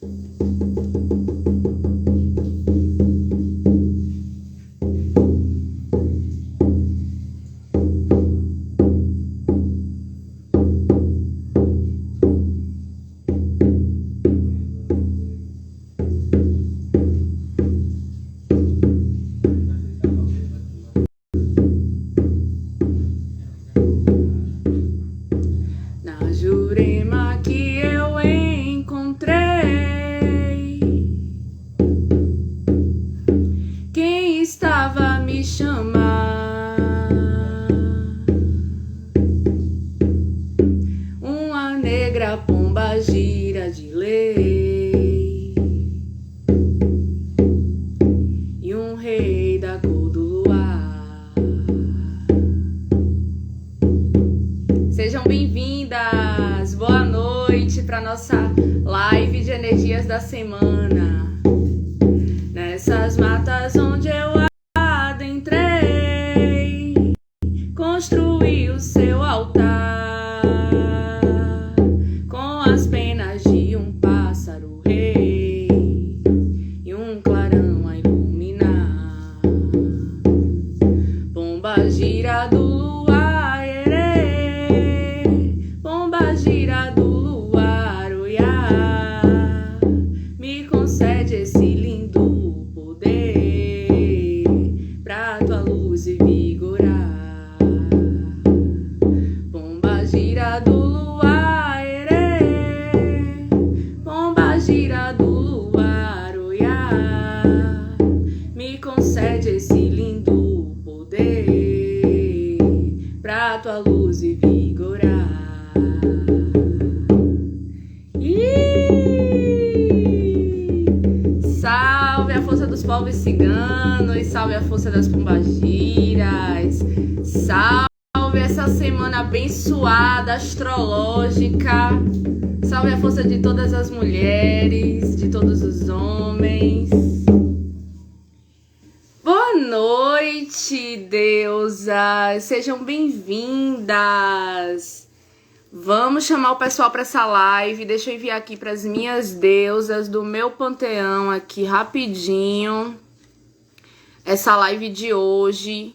Na Jurema que eu encontrei quem estava a me chamar, uma negra pomba gira de lei e um rei da cor do luar. Sejam bem-vindas, boa noite para nossa live de energias da semana. Nessas matas onde eu adentrei, construí o seu altar com as penas de um pássaro rei e um clarão a iluminar. Pomba gira do luar, erê, pomba gira do luar, oiá, me concede esse lindo poder pra tua luz e vigorar. Pomba gira do luar, erê, pomba gira do luar, oiá, me concede esse lindo poder pra tua luz e vigorar. Salve a força dos povos ciganos, salve a força das pombagiras, salve essa semana abençoada, astrológica, salve a força de todas as mulheres, de todos os homens. Boa noite, deusas, sejam bem-vindas. Vamos chamar o pessoal para essa live. Deixa eu enviar aqui para as minhas deusas do meu panteão aqui rapidinho essa live de hoje,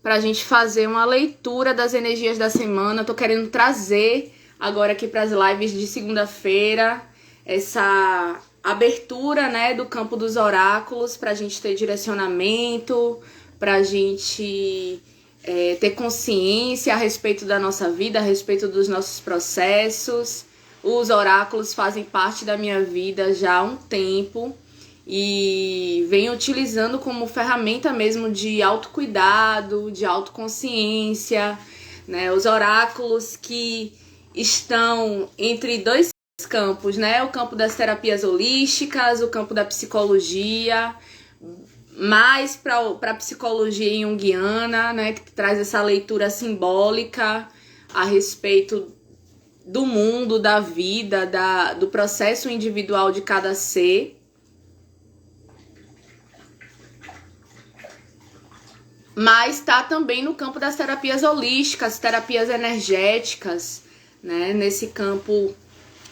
para a gente fazer uma leitura das energias da semana. Eu tô querendo trazer agora aqui para as lives de segunda-feira essa abertura, né, do campo dos oráculos, para a gente ter direcionamento, para a gente ter consciência a respeito da nossa vida, a respeito dos nossos processos. Os oráculos fazem parte da minha vida já há um tempo e venho utilizando como ferramenta mesmo de autocuidado, de autoconsciência, né? Os oráculos que estão entre dois campos, né? O campo das terapias holísticas, o campo da psicologia, mais para a psicologia junguiana, né, que traz essa leitura simbólica a respeito do mundo, da vida, do processo individual de cada ser. Mas está também no campo das terapias holísticas, terapias energéticas, né, nesse campo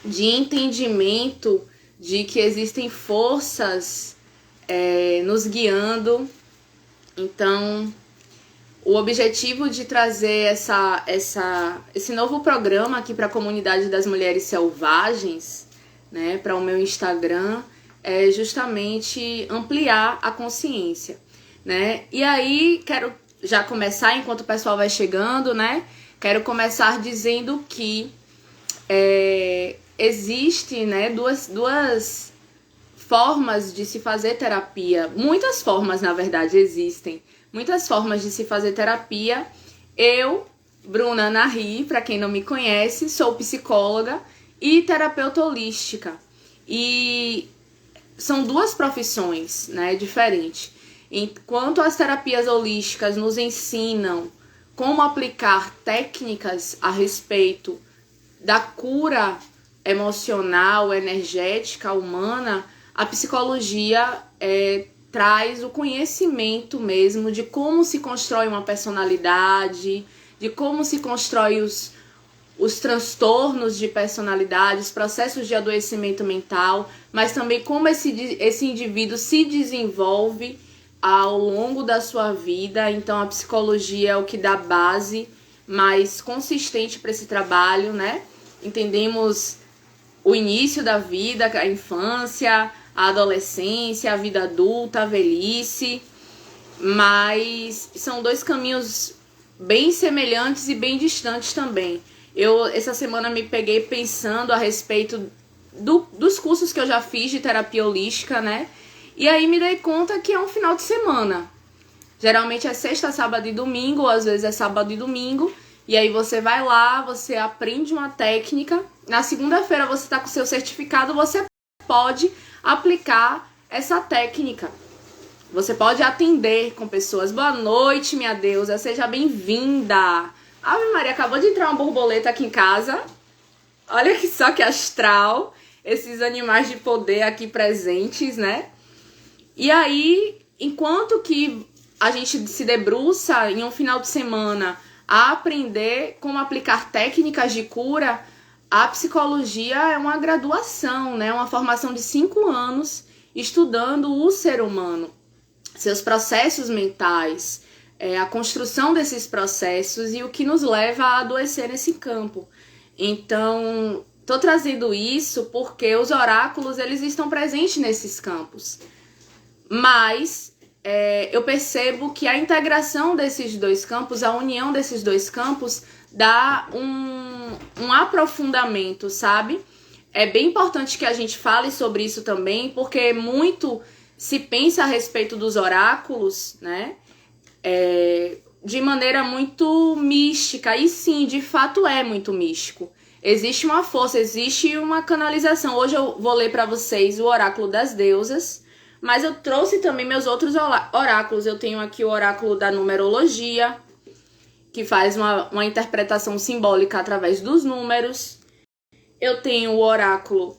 de entendimento de que existem forças nos guiando. Então, o objetivo de trazer esse novo programa aqui para a comunidade das mulheres selvagens, né, para o meu Instagram, é justamente ampliar a consciência, né? E aí, quero já começar, enquanto o pessoal vai chegando, né? Quero começar dizendo que existe, né, duas formas de se fazer terapia. Muitas formas, na verdade, existem. Muitas formas de se fazer terapia. Eu, Bruna Nahri, para quem não me conhece, sou psicóloga e terapeuta holística. E são duas profissões, né, diferentes. Enquanto as terapias holísticas nos ensinam como aplicar técnicas a respeito da cura emocional, energética, humana, a psicologia traz o conhecimento mesmo de como se constrói uma personalidade, de como se constrói os transtornos de personalidade, os processos de adoecimento mental, mas também como esse indivíduo se desenvolve ao longo da sua vida. Então a psicologia é o que dá base mais consistente para esse trabalho, né? Entendemos o início da vida, a infância, a adolescência, a vida adulta, a velhice, mas são dois caminhos bem semelhantes e bem distantes também. Eu, essa semana, me peguei pensando a respeito dos cursos que eu já fiz de terapia holística, né? E aí me dei conta que é um final de semana. Geralmente é sexta, sábado e domingo, ou às vezes é sábado e domingo. E aí você vai lá, você aprende uma técnica. Na segunda-feira você está com o seu certificado, você pode aplicar essa técnica. Você pode atender com pessoas. Boa noite, minha deusa, seja bem-vinda. Ave Maria, acabou de entrar uma borboleta aqui em casa. Olha que só que astral. Esses animais de poder aqui presentes, né? E aí, enquanto que a gente se debruça em um final de semana a aprender como aplicar técnicas de cura, a psicologia é uma graduação, né? Uma formação de 5 anos estudando o ser humano, seus processos mentais, a construção desses processos e o que nos leva a adoecer nesse campo. Então, tô trazendo isso porque os oráculos, eles estão presentes nesses campos. Mas eu percebo que a integração desses dois campos, a união desses dois campos, dá um aprofundamento, sabe? É bem importante que a gente fale sobre isso também, porque muito se pensa a respeito dos oráculos, né? De maneira muito mística, e sim, de fato é muito místico. Existe uma força, existe uma canalização. Hoje eu vou ler para vocês o oráculo das deusas, mas eu trouxe também meus outros oráculos. Eu tenho aqui o oráculo da numerologia, que faz uma interpretação simbólica através dos números. Eu tenho o oráculo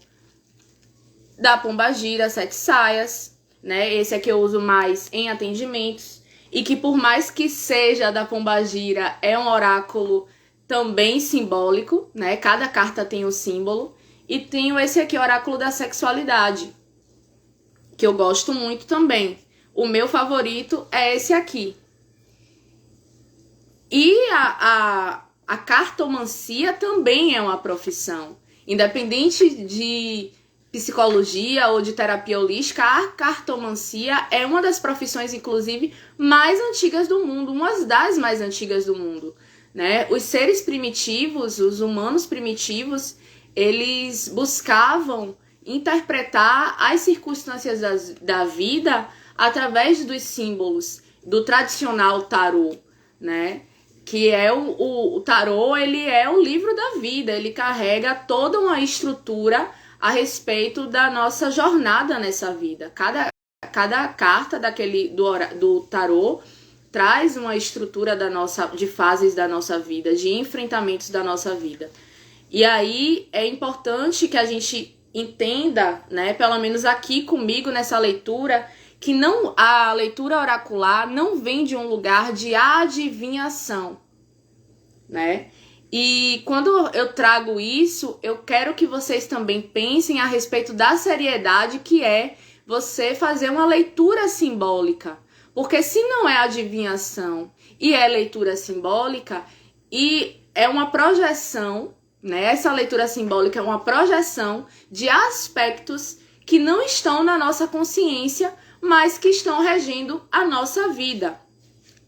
da Pombagira, 7 saias, né? Esse aqui eu uso mais em atendimentos. E que por mais que seja da Pombagira, é um oráculo também simbólico, né? Cada carta tem um símbolo. E tenho esse aqui, oráculo da sexualidade, que eu gosto muito também. O meu favorito é esse aqui. E a cartomancia também é uma profissão. Independente de psicologia ou de terapia holística, a cartomancia é uma das profissões, inclusive, mais antigas do mundo, uma das mais antigas do mundo, né? Os seres primitivos, os humanos primitivos, eles buscavam interpretar as circunstâncias da vida através dos símbolos do tradicional tarô, né? Que é o tarô, ele é o livro da vida, ele carrega toda uma estrutura a respeito da nossa jornada nessa vida. Cada carta do tarô traz uma estrutura de fases da nossa vida, de enfrentamentos da nossa vida. E aí é importante que a gente entenda, né, pelo menos aqui comigo nessa leitura, que a leitura oracular não vem de um lugar de adivinhação, né? E quando eu trago isso, eu quero que vocês também pensem a respeito da seriedade que é você fazer uma leitura simbólica. Porque se não é adivinhação e é leitura simbólica, e é uma projeção, né? Essa leitura simbólica é uma projeção de aspectos que não estão na nossa consciência, mas que estão regendo a nossa vida.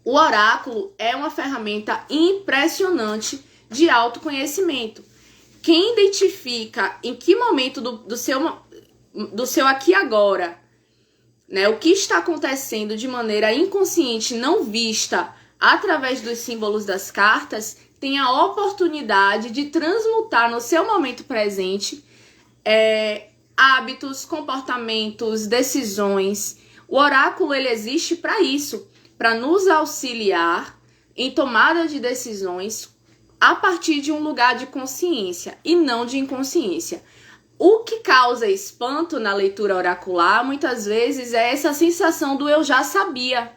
O oráculo é uma ferramenta impressionante de autoconhecimento. Quem identifica em que momento do seu aqui e agora, né, o que está acontecendo de maneira inconsciente, não vista através dos símbolos das cartas, tem a oportunidade de transmutar no seu momento presente hábitos, comportamentos, decisões. O oráculo, ele existe para isso, para nos auxiliar em tomada de decisões a partir de um lugar de consciência e não de inconsciência. O que causa espanto na leitura oracular, muitas vezes, é essa sensação do eu já sabia.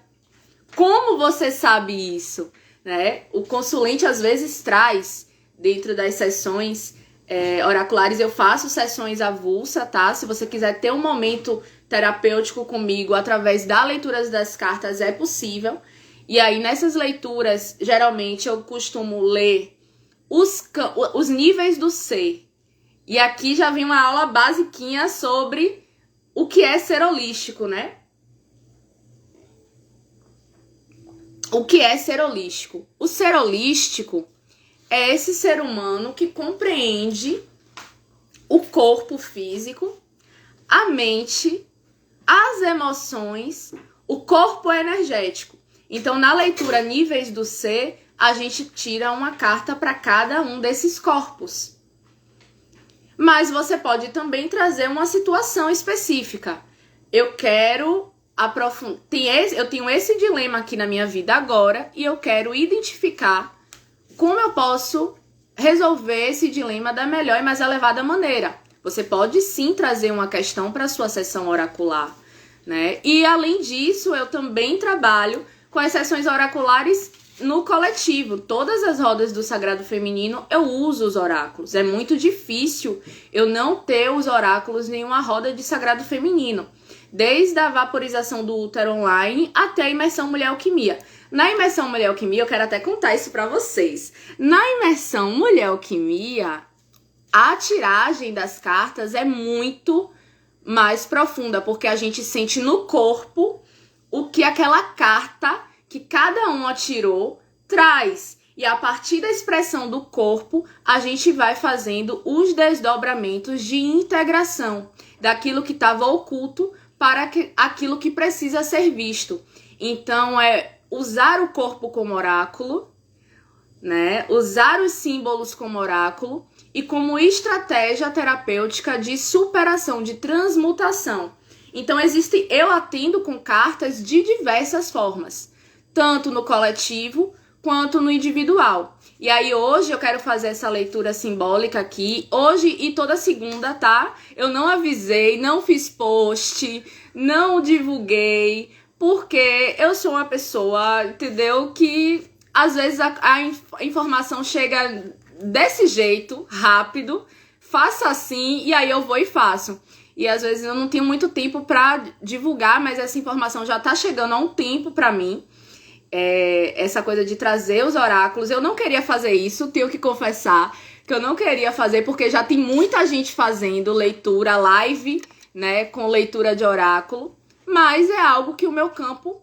Como você sabe isso? Né? O consulente, às vezes, traz dentro das sessões oraculares. Eu faço sessões avulsa, tá? Se você quiser ter um momento terapêutico comigo através da leitura das cartas, é possível. E aí, nessas leituras, geralmente eu costumo ler os níveis do ser. E aqui já vem uma aula basiquinha sobre o que é ser holístico, né? O que é ser holístico? O ser holístico é esse ser humano que compreende o corpo físico, a mente, as emoções, o corpo energético. Então, na leitura Níveis do Ser, a gente tira uma carta para cada um desses corpos. Mas você pode também trazer uma situação específica. Eu quero aprofundar. Eu tenho esse dilema aqui na minha vida agora e eu quero identificar como eu posso resolver esse dilema da melhor e mais elevada maneira. Você pode sim trazer uma questão para a sua sessão oracular, né? E além disso, eu também trabalho com as sessões oraculares no coletivo. Todas as rodas do Sagrado Feminino eu uso os oráculos. É muito difícil eu não ter os oráculos em uma roda de Sagrado Feminino. Desde a vaporização do útero online até a imersão Mulher Alquimia. Na imersão Mulher Alquimia, eu quero até contar isso pra vocês. Na imersão Mulher Alquimia, a tiragem das cartas é muito mais profunda, porque a gente sente no corpo o que aquela carta que cada um atirou traz. E a partir da expressão do corpo, a gente vai fazendo os desdobramentos de integração daquilo que estava oculto para aquilo que precisa ser visto. Então, usar o corpo como oráculo, né? Usar os símbolos como oráculo e como estratégia terapêutica de superação, de transmutação. Então, eu atendo com cartas de diversas formas, tanto no coletivo quanto no individual. E aí hoje eu quero fazer essa leitura simbólica aqui, hoje e toda segunda, tá? Eu não avisei, não fiz post, não divulguei, porque eu sou uma pessoa, entendeu? Que às vezes a informação chega desse jeito, rápido, faça assim e aí eu vou e faço. E às vezes eu não tenho muito tempo pra divulgar, mas essa informação já tá chegando há um tempo pra mim. Essa coisa de trazer os oráculos, eu não queria fazer isso, tenho que confessar que eu não queria fazer, porque já tem muita gente fazendo leitura live, né, com leitura de oráculo, mas é algo que o meu campo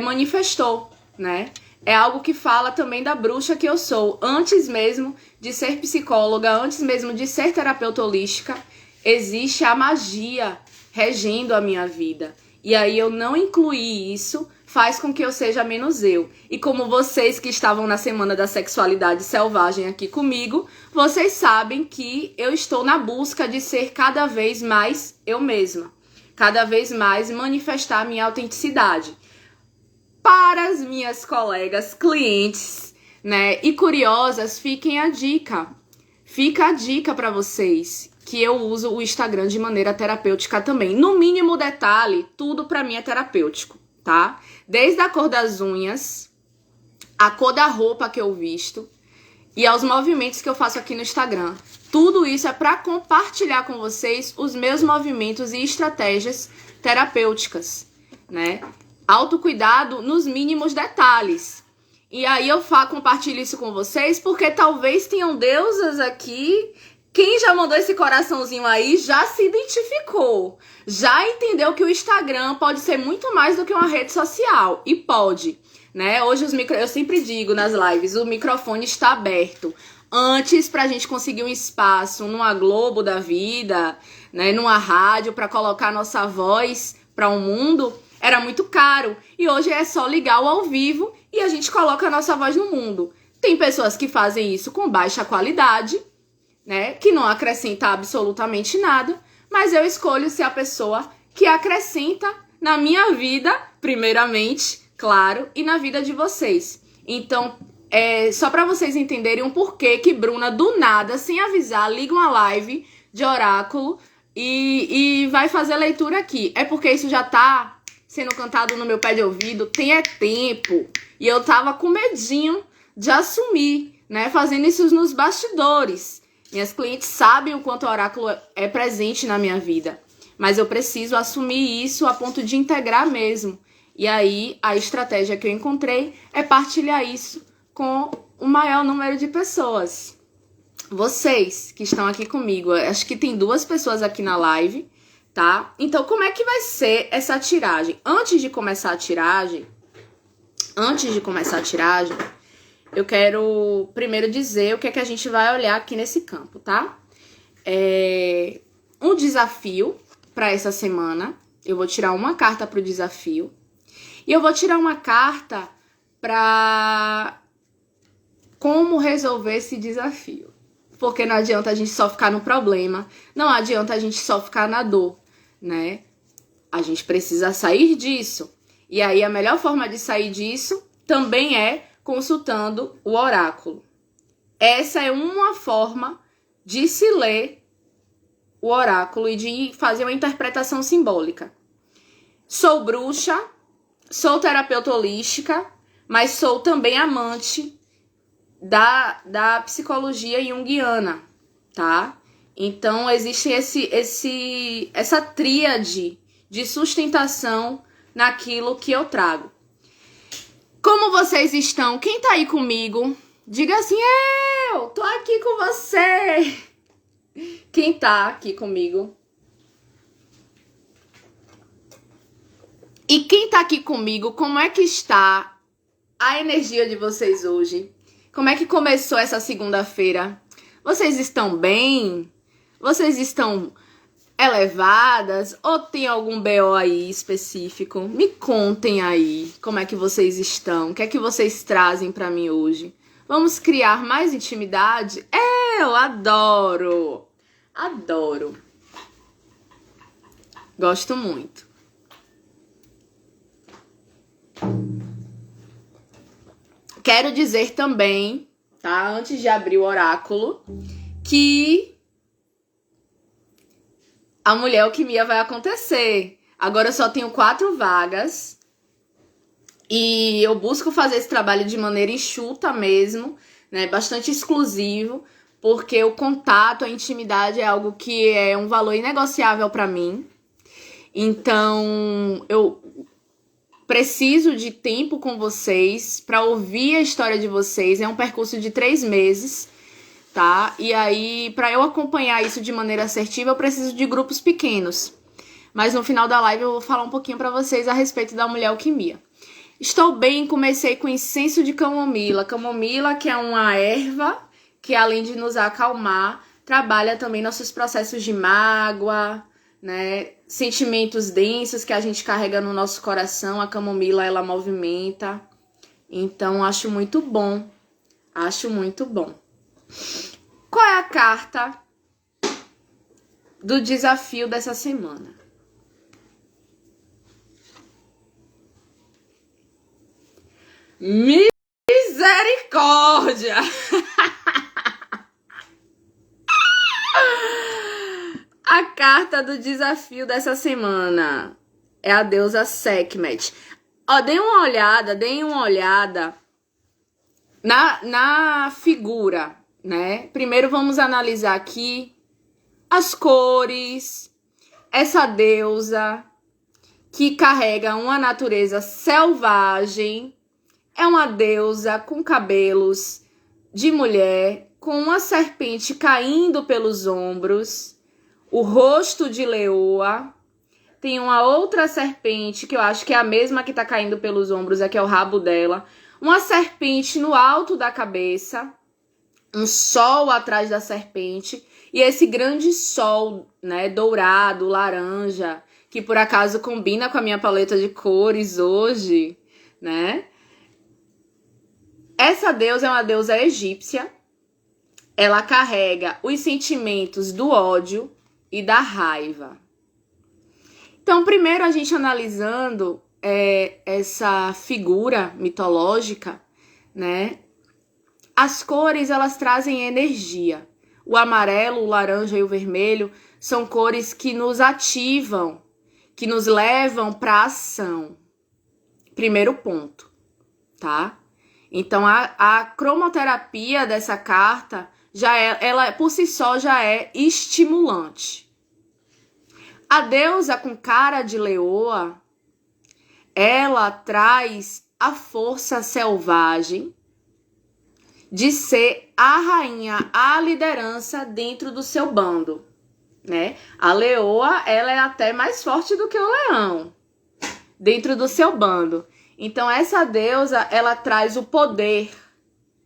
manifestou, né, é algo que fala também da bruxa que eu sou. Antes mesmo de ser psicóloga, antes mesmo de ser terapeuta holística, existe a magia regendo a minha vida, e aí eu não incluí isso, faz com que eu seja menos eu. E como vocês que estavam na Semana da Sexualidade Selvagem aqui comigo, vocês sabem que eu estou na busca de ser cada vez mais eu mesma. Cada vez mais manifestar a minha autenticidade. Para as minhas colegas, clientes, né, e curiosas, fiquem a dica. Fica a dica para vocês que eu uso o Instagram de maneira terapêutica também. No mínimo detalhe, tudo para mim é terapêutico, tá? Desde a cor das unhas, a cor da roupa que eu visto e aos movimentos que eu faço aqui no Instagram. Tudo isso é para compartilhar com vocês os meus movimentos e estratégias terapêuticas, né? Autocuidado nos mínimos detalhes. E aí eu compartilho isso com vocês porque talvez tenham deusas aqui. Quem já mandou esse coraçãozinho aí já se identificou, já entendeu que o Instagram pode ser muito mais do que uma rede social, e pode, né? Hoje eu sempre digo nas lives, o microfone está aberto. Antes, pra gente conseguir um espaço numa Globo da vida, né, numa rádio, pra colocar nossa voz para o mundo, era muito caro. E hoje é só ligar o ao vivo e a gente coloca a nossa voz no mundo. Tem pessoas que fazem isso com baixa qualidade, né, que não acrescenta absolutamente nada, mas eu escolho ser a pessoa que acrescenta na minha vida, primeiramente, claro, e na vida de vocês. Então, só para vocês entenderem um porquê que Bruna, do nada, sem avisar, liga uma live de oráculo e vai fazer leitura aqui. É porque isso já tá sendo cantado no meu pé de ouvido, tem tempo, e eu tava com medinho de assumir, né, fazendo isso nos bastidores. Minhas clientes sabem o quanto o oráculo é presente na minha vida, mas eu preciso assumir isso a ponto de integrar mesmo. E aí, a estratégia que eu encontrei é partilhar isso com o maior número de pessoas. Vocês que estão aqui comigo, acho que tem 2 pessoas aqui na live, tá? Então, como é que vai ser essa tiragem? Antes de começar a tiragem, eu quero primeiro dizer o que é que a gente vai olhar aqui nesse campo, tá? Um desafio para essa semana. Eu vou tirar uma carta para o desafio. E eu vou tirar uma carta para como resolver esse desafio. Porque não adianta a gente só ficar no problema, não adianta a gente só ficar na dor, né? A gente precisa sair disso. E aí a melhor forma de sair disso também é consultando o oráculo. Essa é uma forma de se ler o oráculo e de fazer uma interpretação simbólica. Sou bruxa, sou terapeuta holística, mas sou também amante da psicologia junguiana, tá? Então, existe essa tríade de sustentação naquilo que eu trago. Como vocês estão? Quem tá aí comigo? Diga assim, eu tô aqui com você. Quem tá aqui comigo? E quem tá aqui comigo, como é que está a energia de vocês hoje? Como é que começou essa segunda-feira? Vocês estão bem? Vocês estão elevadas? Ou tem algum BO aí específico? Me contem aí como é que vocês estão. O que é que vocês trazem pra mim hoje? Vamos criar mais intimidade? Eu adoro! Adoro! Gosto muito. Quero dizer também, tá? Antes de abrir o oráculo, que a Mulher Alquimia vai acontecer. Agora eu só tenho 4 vagas. E eu busco fazer esse trabalho de maneira enxuta mesmo, né? Bastante exclusivo, porque o contato, a intimidade é algo que é um valor inegociável para mim. Então, eu preciso de tempo com vocês para ouvir a história de vocês. É um percurso de 3 meses, tá? E aí, para eu acompanhar isso de maneira assertiva, eu preciso de grupos pequenos. Mas no final da live eu vou falar um pouquinho para vocês a respeito da Mulher Alquimia. Estou bem, comecei com incenso de camomila. Camomila, que é uma erva que, além de nos acalmar, trabalha também nossos processos de mágoa, né? Sentimentos densos que a gente carrega no nosso coração. A camomila, ela movimenta. Então, acho muito bom. Acho muito bom. Qual é a carta do desafio dessa semana? Misericórdia! A carta do desafio dessa semana é a deusa Sekhmet. Ó, deem uma olhada na figura, né? Primeiro vamos analisar aqui as cores. Essa deusa que carrega uma natureza selvagem. É uma deusa com cabelos de mulher, com uma serpente caindo pelos ombros, o rosto de leoa. Tem uma outra serpente, que eu acho que é a mesma que tá caindo pelos ombros, é que é o rabo dela. Uma serpente no alto da cabeça, um sol atrás da serpente, e esse grande sol, né, dourado, laranja, que por acaso combina com a minha paleta de cores hoje, né? Essa deusa é uma deusa egípcia. Ela carrega os sentimentos do ódio e da raiva. Então, primeiro a gente analisando essa figura mitológica, né? As cores, elas trazem energia. O amarelo, o laranja e o vermelho são cores que nos ativam, que nos levam para ação. Primeiro ponto, tá? Então, a cromoterapia dessa carta, ela por si só já é estimulante. A deusa com cara de leoa, ela traz a força selvagem de ser a rainha, a liderança dentro do seu bando, né? A leoa, ela é até mais forte do que o leão dentro do seu bando. Então, essa deusa, ela traz o poder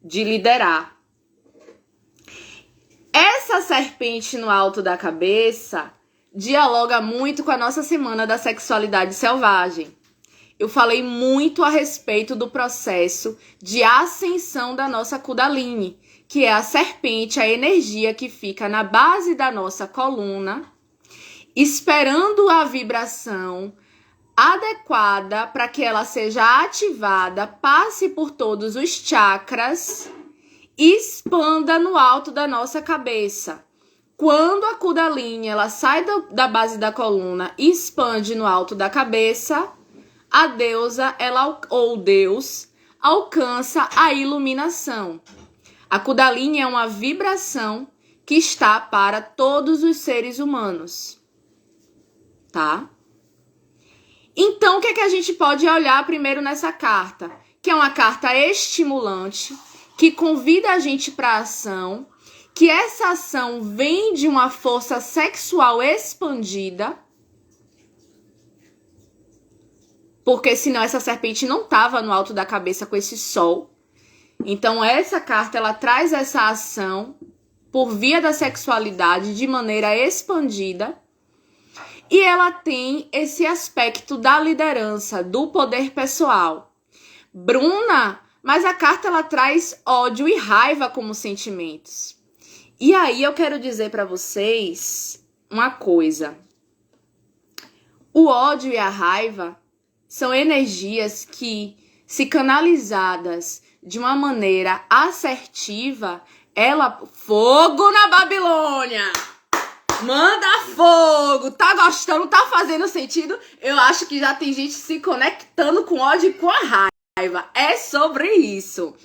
de liderar. Essa serpente no alto da cabeça dialoga muito com a nossa semana da sexualidade selvagem. Eu falei muito a respeito do processo de ascensão da nossa Kundalini, que é a serpente, a energia que fica na base da nossa coluna, esperando a vibração adequada para que ela seja ativada, passe por todos os chakras e expanda no alto da nossa cabeça. Quando a Kundalini ela sai da base da coluna e expande no alto da cabeça, a deusa ou Deus alcança a iluminação. A Kundalini é uma vibração que está para todos os seres humanos, tá? Então, o que é que a gente pode olhar primeiro nessa carta? Que é uma carta estimulante, que convida a gente para a ação, que essa ação vem de uma força sexual expandida, porque senão essa serpente não estava no alto da cabeça com esse sol. Então essa carta ela traz essa ação por via da sexualidade de maneira expandida. E ela tem esse aspecto da liderança, do poder pessoal. Bruna, mas a carta ela traz ódio e raiva como sentimentos. E aí eu quero dizer para vocês uma coisa. O ódio e a raiva são energias que, se canalizadas de uma maneira assertiva, fogo na Babilônia! Manda fogo! Tá gostando? Tá fazendo sentido? Eu acho que já tem gente se conectando com ódio e com a raiva. É sobre isso.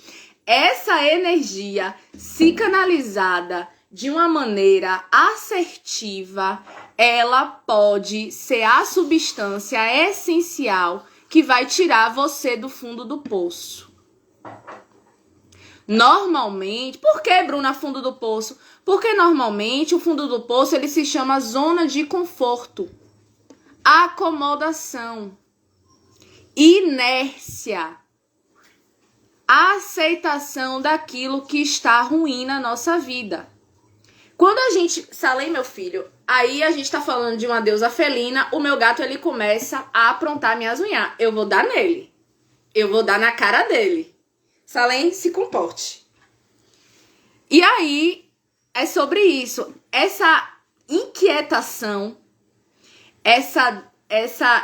Essa energia, se canalizada de uma maneira assertiva, ela pode ser a substância essencial que vai tirar você do fundo do poço. Normalmente, por que, Bruna, fundo do poço? Porque normalmente o fundo do poço ele se chama zona de conforto, acomodação, inércia, aceitação daquilo que está ruim na nossa vida. Quando a gente... Salei, meu filho, aí a gente tá falando de uma deusa felina, o meu gato ele começa a aprontar minhas unhas. Eu vou dar nele. Eu vou dar na cara dele. Salem, se comporte. E aí, é sobre isso. Essa inquietação,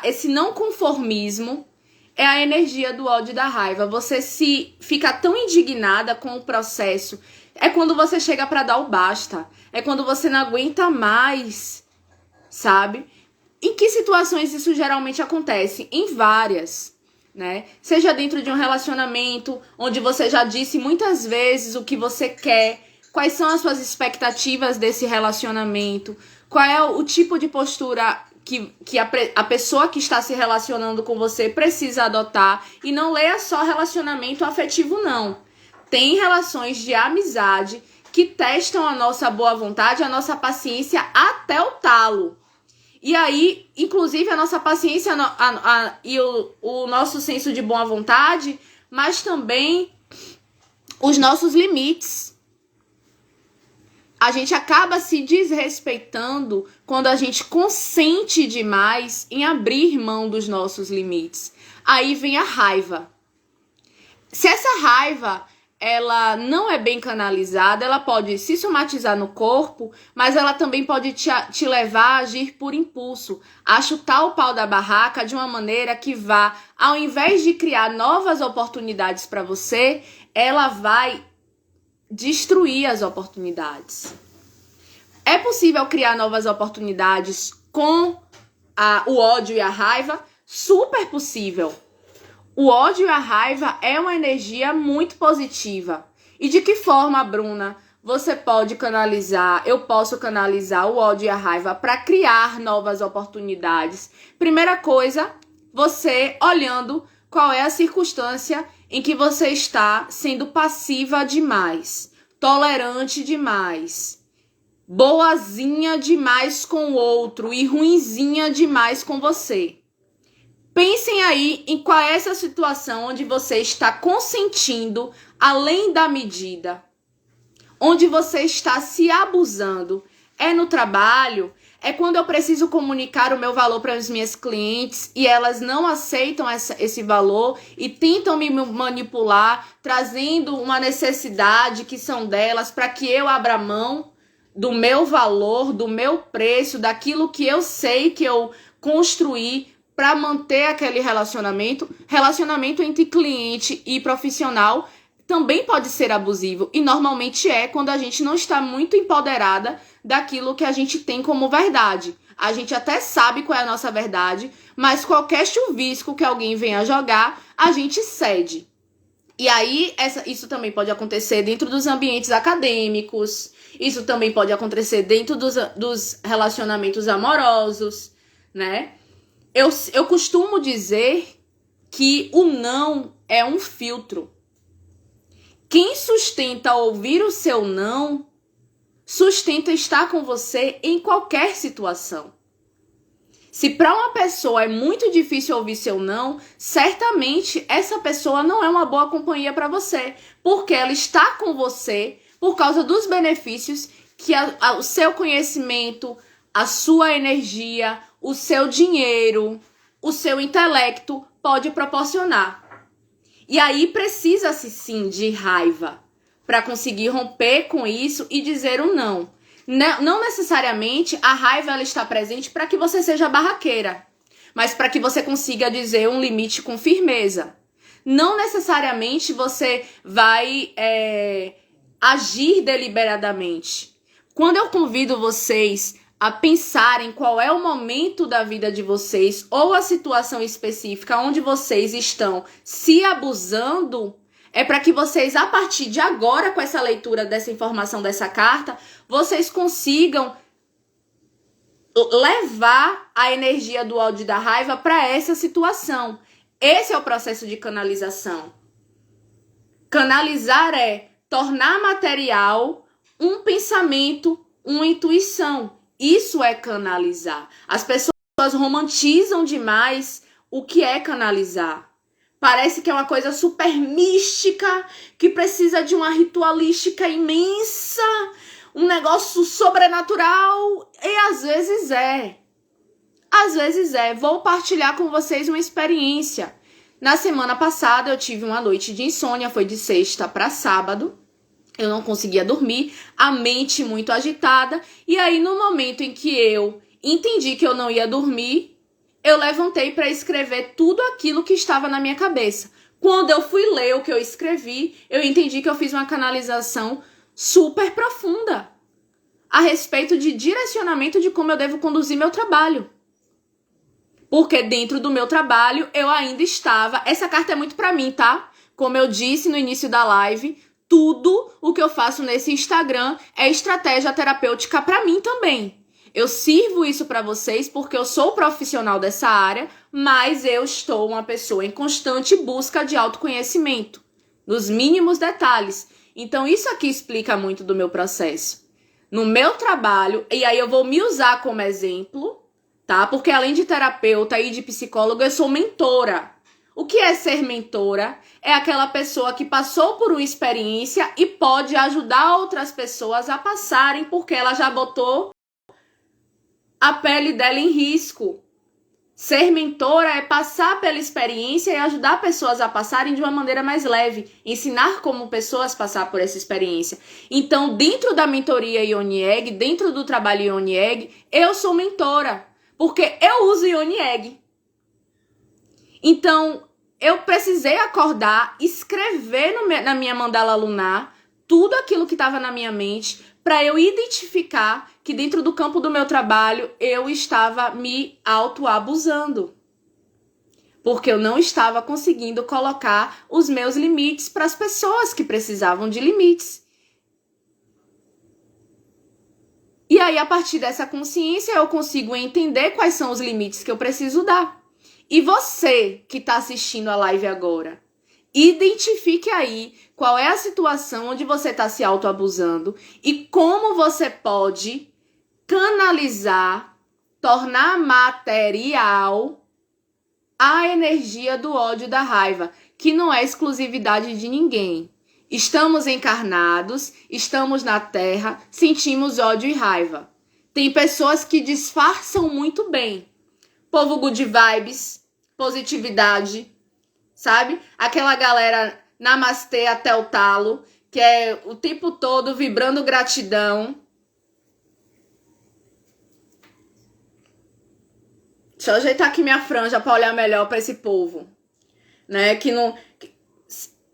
esse não conformismo é a energia do ódio e da raiva. Você se fica tão indignada com o processo. É quando você chega pra dar o basta. É quando você não aguenta mais, sabe? Em que situações isso geralmente acontece? Em várias. Né? Seja dentro de um relacionamento onde você já disse muitas vezes o que você quer, quais são as suas expectativas desse relacionamento, qual é o tipo de postura que a pessoa que está se relacionando com você precisa adotar. E não leia só relacionamento afetivo, não. Tem relações de amizade que testam a nossa boa vontade, a nossa paciência até o talo. E aí, inclusive, a nossa paciência e o nosso senso de boa vontade, mas também os nossos limites. A gente acaba se desrespeitando quando a gente consente demais em abrir mão dos nossos limites. Aí vem a raiva. Se essa raiva ela não é bem canalizada, ela pode se somatizar no corpo, mas ela também pode te levar a agir por impulso, a chutar o pau da barraca de uma maneira que vá, ao invés de criar novas oportunidades para você, ela vai destruir as oportunidades. É possível criar novas oportunidades com o ódio e a raiva? Super possível. O ódio e a raiva é uma energia muito positiva. E de que forma, Bruna, você pode canalizar, eu posso canalizar o ódio e a raiva para criar novas oportunidades? Primeira coisa, você olhando qual é a circunstância em que você está sendo passiva demais, tolerante demais, boazinha demais com o outro e ruinzinha demais com você. Pensem aí em qual é essa situação onde você está consentindo além da medida, onde você está se abusando. É no trabalho? É quando eu preciso comunicar o meu valor para as minhas clientes e elas não aceitam esse valor e tentam me manipular, trazendo uma necessidade que são delas para que eu abra mão do meu valor, do meu preço, daquilo que eu sei que eu construí para manter aquele relacionamento. Relacionamento entre cliente e profissional também pode ser abusivo e normalmente é quando a gente não está muito empoderada daquilo que a gente tem como verdade. A gente até sabe qual é a nossa verdade, mas qualquer chuvisco que alguém venha jogar, a gente cede. E aí, isso também pode acontecer dentro dos ambientes acadêmicos, isso também pode acontecer dentro dos relacionamentos amorosos, né? Eu costumo dizer que o não é um filtro. Quem sustenta ouvir o seu não, sustenta estar com você em qualquer situação. Se para uma pessoa é muito difícil ouvir seu não, certamente essa pessoa não é uma boa companhia para você, porque ela está com você por causa dos benefícios que o seu conhecimento, a sua energia, o seu dinheiro, o seu intelecto pode proporcionar. E aí precisa-se sim de raiva para conseguir romper com isso e dizer um não. Não necessariamente a raiva ela está presente para que você seja barraqueira, mas para que você consiga dizer um limite com firmeza. Não necessariamente você vai agir deliberadamente. Quando eu convido vocês a pensarem qual é o momento da vida de vocês ou a situação específica onde vocês estão se abusando, é para que vocês, a partir de agora, com essa leitura dessa informação dessa carta, vocês consigam levar a energia do ódio e da raiva para essa situação. Esse é o processo de canalização. Canalizar é tornar material um pensamento, uma intuição. Isso é canalizar. As pessoas romantizam demais o que é canalizar. Parece que é uma coisa super mística, que precisa de uma ritualística imensa, um negócio sobrenatural. E às vezes é. Às vezes é. Vou partilhar com vocês uma experiência. Na semana passada eu tive uma noite de insônia, foi de sexta para sábado. Eu não conseguia dormir, a mente muito agitada. E aí, no momento em que eu entendi que eu não ia dormir, eu levantei para escrever tudo aquilo que estava na minha cabeça. Quando eu fui ler o que eu escrevi, eu entendi que eu fiz uma canalização super profunda a respeito de direcionamento de como eu devo conduzir meu trabalho. Porque dentro do meu trabalho, eu ainda estava... Essa carta é muito para mim, tá? Como eu disse no início da live... Tudo o que eu faço nesse Instagram é estratégia terapêutica para mim também. Eu sirvo isso para vocês porque eu sou profissional dessa área, mas eu estou uma pessoa em constante busca de autoconhecimento, nos mínimos detalhes. Então isso aqui explica muito do meu processo. No meu trabalho, e aí eu vou me usar como exemplo, tá? Porque além de terapeuta e de psicóloga, eu sou mentora. O que é ser mentora? É aquela pessoa que passou por uma experiência e pode ajudar outras pessoas a passarem porque ela já botou a pele dela em risco. Ser mentora é passar pela experiência e ajudar pessoas a passarem de uma maneira mais leve. Ensinar como pessoas passar por essa experiência. Então, dentro da mentoria Yoni Egg, dentro do trabalho Yoni Egg, eu sou mentora. Porque eu uso Yoni Egg. Então, eu precisei acordar, escrever na minha mandala lunar tudo aquilo que estava na minha mente para eu identificar que dentro do campo do meu trabalho eu estava me autoabusando. porque eu não estava conseguindo colocar os meus limites para as pessoas que precisavam de limites. E aí, a partir dessa consciência, eu consigo entender quais são os limites que eu preciso dar. E você que está assistindo a live agora, identifique aí qual é a situação onde você está se autoabusando e como você pode canalizar, tornar material a energia do ódio e da raiva, que não é exclusividade de ninguém. Estamos encarnados, estamos na Terra, sentimos ódio e raiva. Tem pessoas que disfarçam muito bem. Povo good vibes, positividade, sabe? Aquela galera namastê até o talo, que é o tempo todo vibrando gratidão. Deixa eu ajeitar aqui minha franja para olhar melhor para esse povo, né? Que não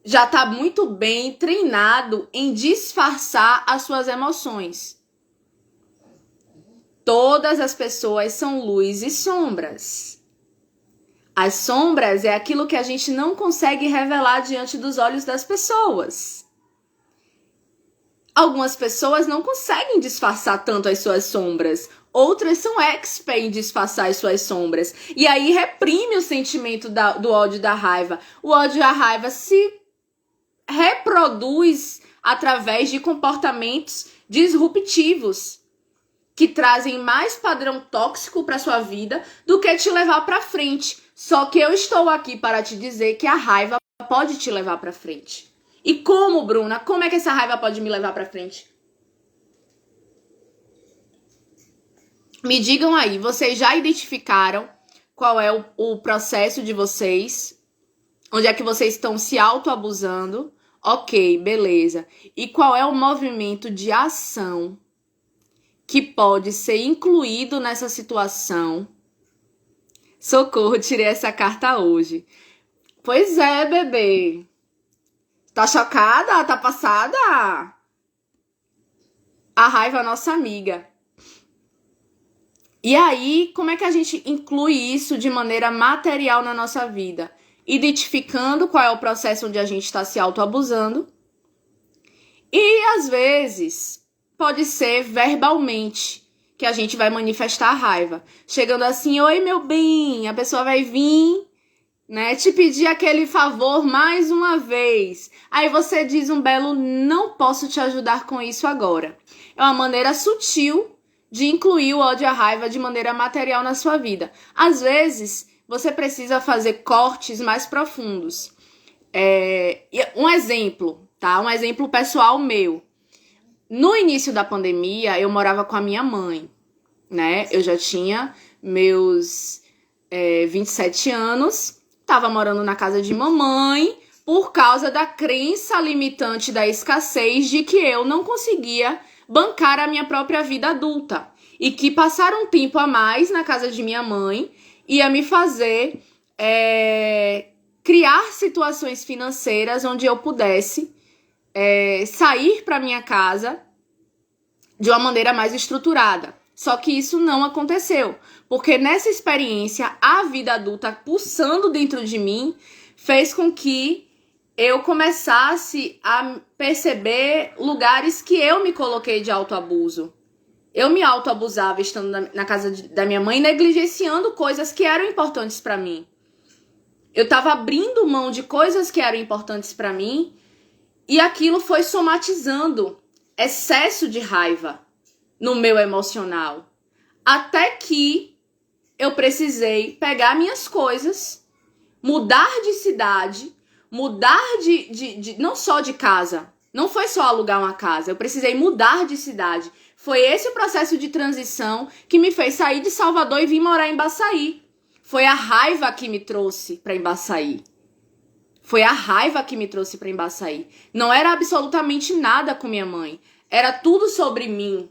já tá muito bem treinado em disfarçar as suas emoções. Todas as pessoas são luz e sombras. As sombras é aquilo que a gente não consegue revelar diante dos olhos das pessoas. Algumas pessoas não conseguem disfarçar tanto as suas sombras. Outras são expert em disfarçar as suas sombras. E aí reprime o sentimento do ódio e da raiva. O ódio e a raiva se reproduz através de comportamentos disruptivos que trazem mais padrão tóxico para sua vida do que te levar para frente. Só que eu estou aqui para te dizer que a raiva pode te levar para frente. E como, Bruna? Como é que essa raiva pode me levar para frente? Me digam aí, vocês já identificaram qual é o processo de vocês? Onde é que vocês estão se autoabusando? Ok, beleza. E qual é o movimento de ação que pode ser incluído nessa situação? Socorro, tirei essa carta hoje. Pois é, bebê. Tá chocada? Tá passada? A raiva é nossa amiga. E aí, como é que a gente inclui isso de maneira material na nossa vida? Identificando qual é o processo onde a gente está se autoabusando. E, às vezes, pode ser verbalmente que a gente vai manifestar a raiva. Chegando assim, oi, meu bem, a pessoa vai vir, né, te pedir aquele favor mais uma vez. Aí você diz um belo, não posso te ajudar com isso agora. É uma maneira sutil de incluir o ódio e a raiva de maneira material na sua vida. Às vezes, você precisa fazer cortes mais profundos. Um exemplo, tá? Um exemplo pessoal meu. No início da pandemia, eu morava com a minha mãe, né? Eu já tinha meus 27 anos, tava morando na casa de mamãe por causa da crença limitante da escassez de que eu não conseguia bancar a minha própria vida adulta. E que passar um tempo a mais na casa de minha mãe ia me fazer criar situações financeiras onde eu pudesse sair para minha casa de uma maneira mais estruturada. Só que isso não aconteceu, porque nessa experiência, a vida adulta pulsando dentro de mim fez com que eu começasse a perceber lugares que eu me coloquei de autoabuso. Eu me autoabusava estando na casa da minha mãe, negligenciando coisas que eram importantes para mim. Eu estava abrindo mão de coisas que eram importantes para mim e aquilo foi somatizando excesso de raiva no meu emocional. Até que eu precisei pegar minhas coisas, mudar de cidade, mudar não só de casa. Não foi só alugar uma casa, eu precisei mudar de cidade. Foi esse o processo de transição que me fez sair de Salvador e vir morar em Baçaí. Foi a raiva que me trouxe para Embaçaí. Foi a raiva que me trouxe para Embaçaí. Não era absolutamente nada com minha mãe. Era tudo sobre mim.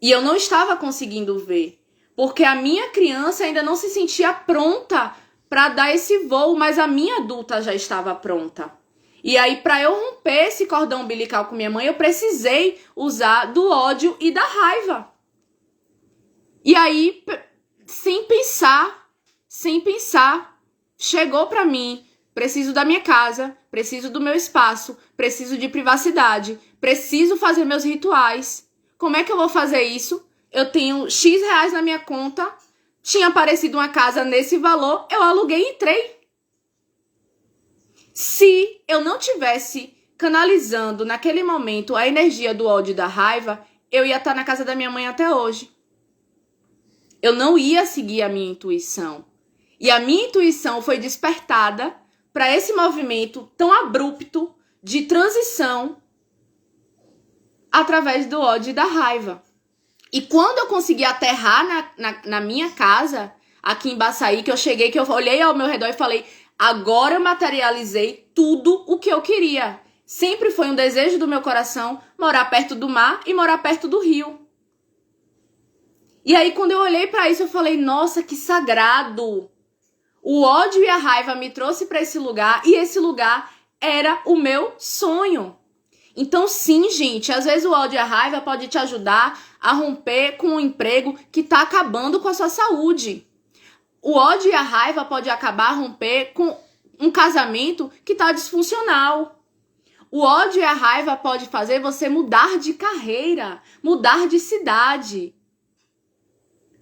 E eu não estava conseguindo ver. Porque a minha criança ainda não se sentia pronta para dar esse voo, mas a minha adulta já estava pronta. E aí, para eu romper esse cordão umbilical com minha mãe, eu precisei usar do ódio e da raiva. E aí, sem pensar, chegou pra mim, preciso da minha casa, preciso do meu espaço, preciso de privacidade, preciso fazer meus rituais. Como é que eu vou fazer isso? Eu tenho X reais na minha conta, tinha aparecido uma casa nesse valor, eu aluguei e entrei. Se eu não tivesse canalizando naquele momento a energia do ódio e da raiva, eu ia estar na casa da minha mãe até hoje. Eu não ia seguir a minha intuição. E a minha intuição foi despertada para esse movimento tão abrupto de transição através do ódio e da raiva. E quando eu consegui aterrar na minha casa, aqui em Baçaí, que eu cheguei, que eu olhei ao meu redor e falei, agora eu materializei tudo o que eu queria. Sempre foi um desejo do meu coração morar perto do mar e morar perto do rio. E aí, quando eu olhei para isso, eu falei, nossa, que sagrado! O ódio e a raiva me trouxe para esse lugar e esse lugar era o meu sonho. Então, sim, gente, às vezes o ódio e a raiva pode te ajudar a romper com um emprego que tá acabando com a sua saúde. O ódio e a raiva pode acabar romper com um casamento que tá disfuncional. O ódio e a raiva pode fazer você mudar de carreira, mudar de cidade.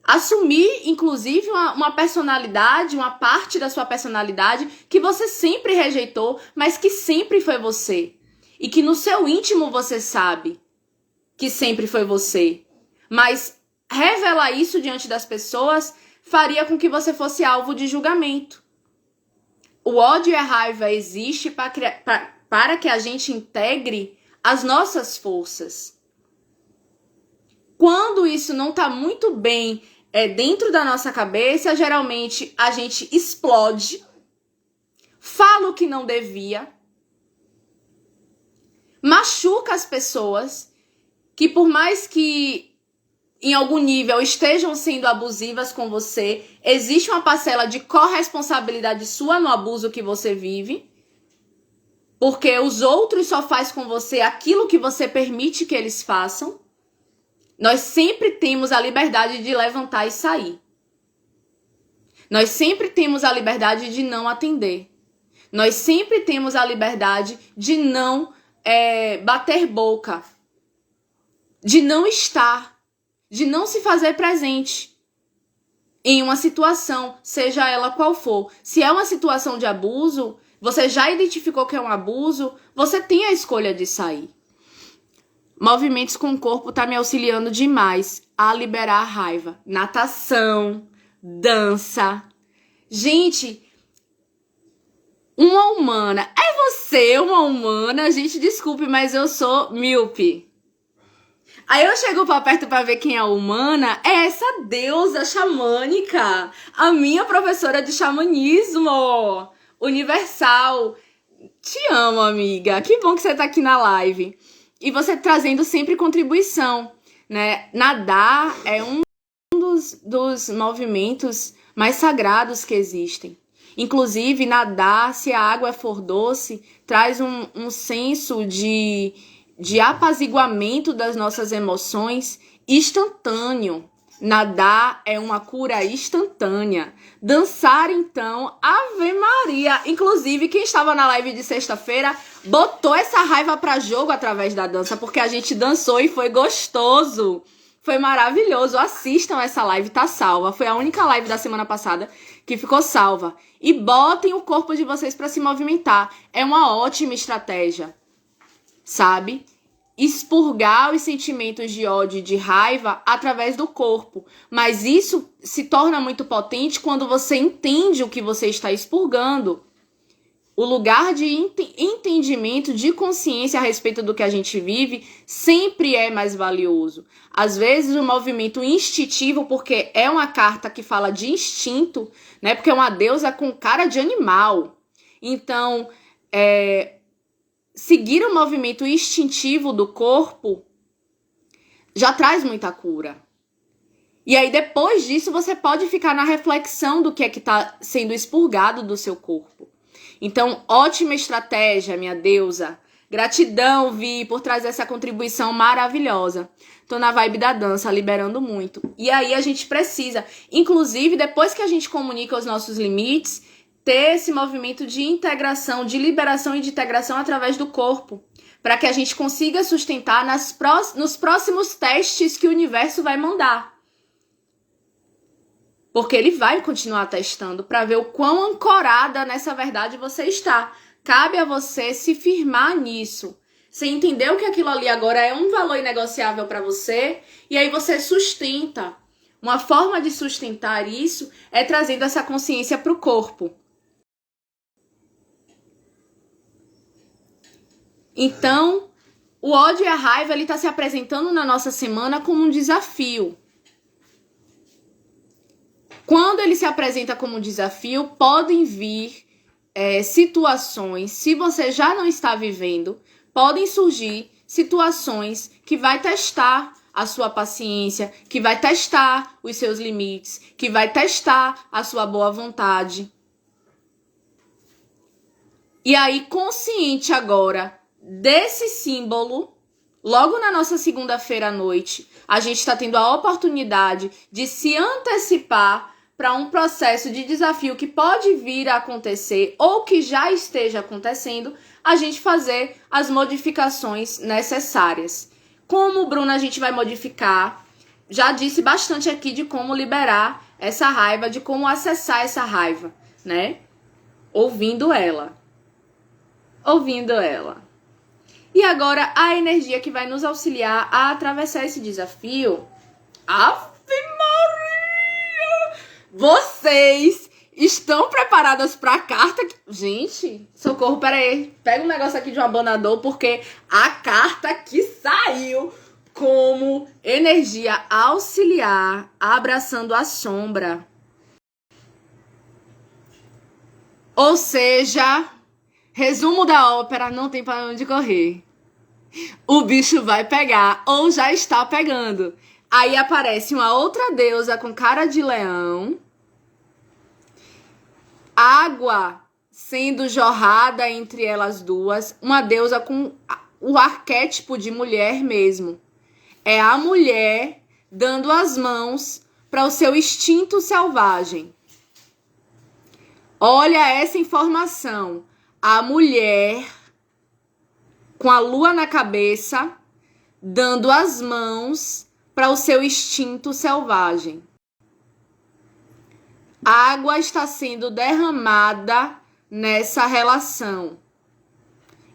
Assumir, inclusive, uma personalidade, uma parte da sua personalidade que você sempre rejeitou, mas que sempre foi você. E que no seu íntimo você sabe que sempre foi você. Mas revelar isso diante das pessoas faria com que você fosse alvo de julgamento. O ódio e a raiva existe para que a gente integre as nossas forças. Quando isso não está muito bem dentro da nossa cabeça, geralmente a gente explode, fala o que não devia, machuca as pessoas, que por mais que em algum nível estejam sendo abusivas com você, existe uma parcela de corresponsabilidade sua no abuso que você vive, porque os outros só fazem com você aquilo que você permite que eles façam. Nós sempre temos a liberdade de levantar e sair. Nós sempre temos a liberdade de não atender. Nós sempre temos a liberdade de não bater boca, de não estar, de não se fazer presente em uma situação, seja ela qual for. Se é uma situação de abuso, você já identificou que é um abuso, você tem a escolha de sair. Movimentos com o corpo tá me auxiliando demais a liberar a raiva. Natação, dança. Gente, uma humana. É você uma humana? Gente, desculpe, mas eu sou míope. Aí eu chego pra perto pra ver quem é a humana. É essa deusa xamânica. A minha professora de xamanismo universal. Te amo, amiga. Que bom que você tá aqui na live. E você trazendo sempre contribuição, né? Nadar é um dos movimentos mais sagrados que existem. Inclusive, nadar, se a água for doce, traz um senso de apaziguamento das nossas emoções instantâneo. Nadar é uma cura instantânea. Dançar, então, Ave Maria. Inclusive, quem estava na live de sexta-feira botou essa raiva pra jogo através da dança, porque a gente dançou e foi gostoso. Foi maravilhoso. Assistam essa live, tá salva. Foi a única live da semana passada que ficou salva. E botem o corpo de vocês pra se movimentar. É uma ótima estratégia, sabe? Expurgar os sentimentos de ódio e de raiva através do corpo. Mas isso se torna muito potente quando você entende o que você está expurgando. O lugar de entendimento, de consciência a respeito do que a gente vive, sempre é mais valioso. Às vezes o movimento instintivo, porque é uma carta que fala de instinto, né? Porque é uma deusa com cara de animal. Então, seguir o movimento instintivo do corpo já traz muita cura. E aí, depois disso, você pode ficar na reflexão do que é que está sendo expurgado do seu corpo. Então, ótima estratégia, minha deusa. Gratidão, Vi, por trazer essa contribuição maravilhosa. Tô na vibe da dança, liberando muito. E aí, a gente precisa, inclusive, depois que a gente comunica os nossos limites, ter esse movimento de integração, de liberação e de integração através do corpo, para que a gente consiga sustentar nos próximos testes que o universo vai mandar. Porque ele vai continuar testando para ver o quão ancorada nessa verdade você está. Cabe a você se firmar nisso. Você entendeu que aquilo ali agora é um valor inegociável para você, e aí você sustenta. Uma forma de sustentar isso é trazendo essa consciência para o corpo. Então, o ódio e a raiva ele está se apresentando na nossa semana como um desafio. Quando ele se apresenta como um desafio, podem vir situações, se você já não está vivendo, podem surgir situações que vai testar a sua paciência, que vai testar os seus limites, que vai testar a sua boa vontade. E aí, consciente agora desse símbolo, logo na nossa segunda-feira à noite, a gente está tendo a oportunidade de se antecipar para um processo de desafio que pode vir a acontecer ou que já esteja acontecendo, a gente fazer as modificações necessárias. Como, Bruna, a gente vai modificar? Já disse bastante aqui de como liberar essa raiva, de como acessar essa raiva, né? Ouvindo ela. E agora, a energia que vai nos auxiliar a atravessar esse desafio. Ave Maria! Vocês estão preparadas para a carta? Gente, socorro, peraí. Pega um negócio aqui de um abanador, porque a carta que saiu como energia auxiliar, abraçando a sombra. Ou seja, resumo da ópera, não tem para onde correr. O bicho vai pegar, ou já está pegando. Aí aparece uma outra deusa com cara de leão. Água sendo jorrada entre elas duas. Uma deusa com o arquétipo de mulher mesmo. É a mulher dando as mãos para o seu instinto selvagem. Olha essa informação. A mulher com a lua na cabeça, dando as mãos para o seu instinto selvagem. A água está sendo derramada nessa relação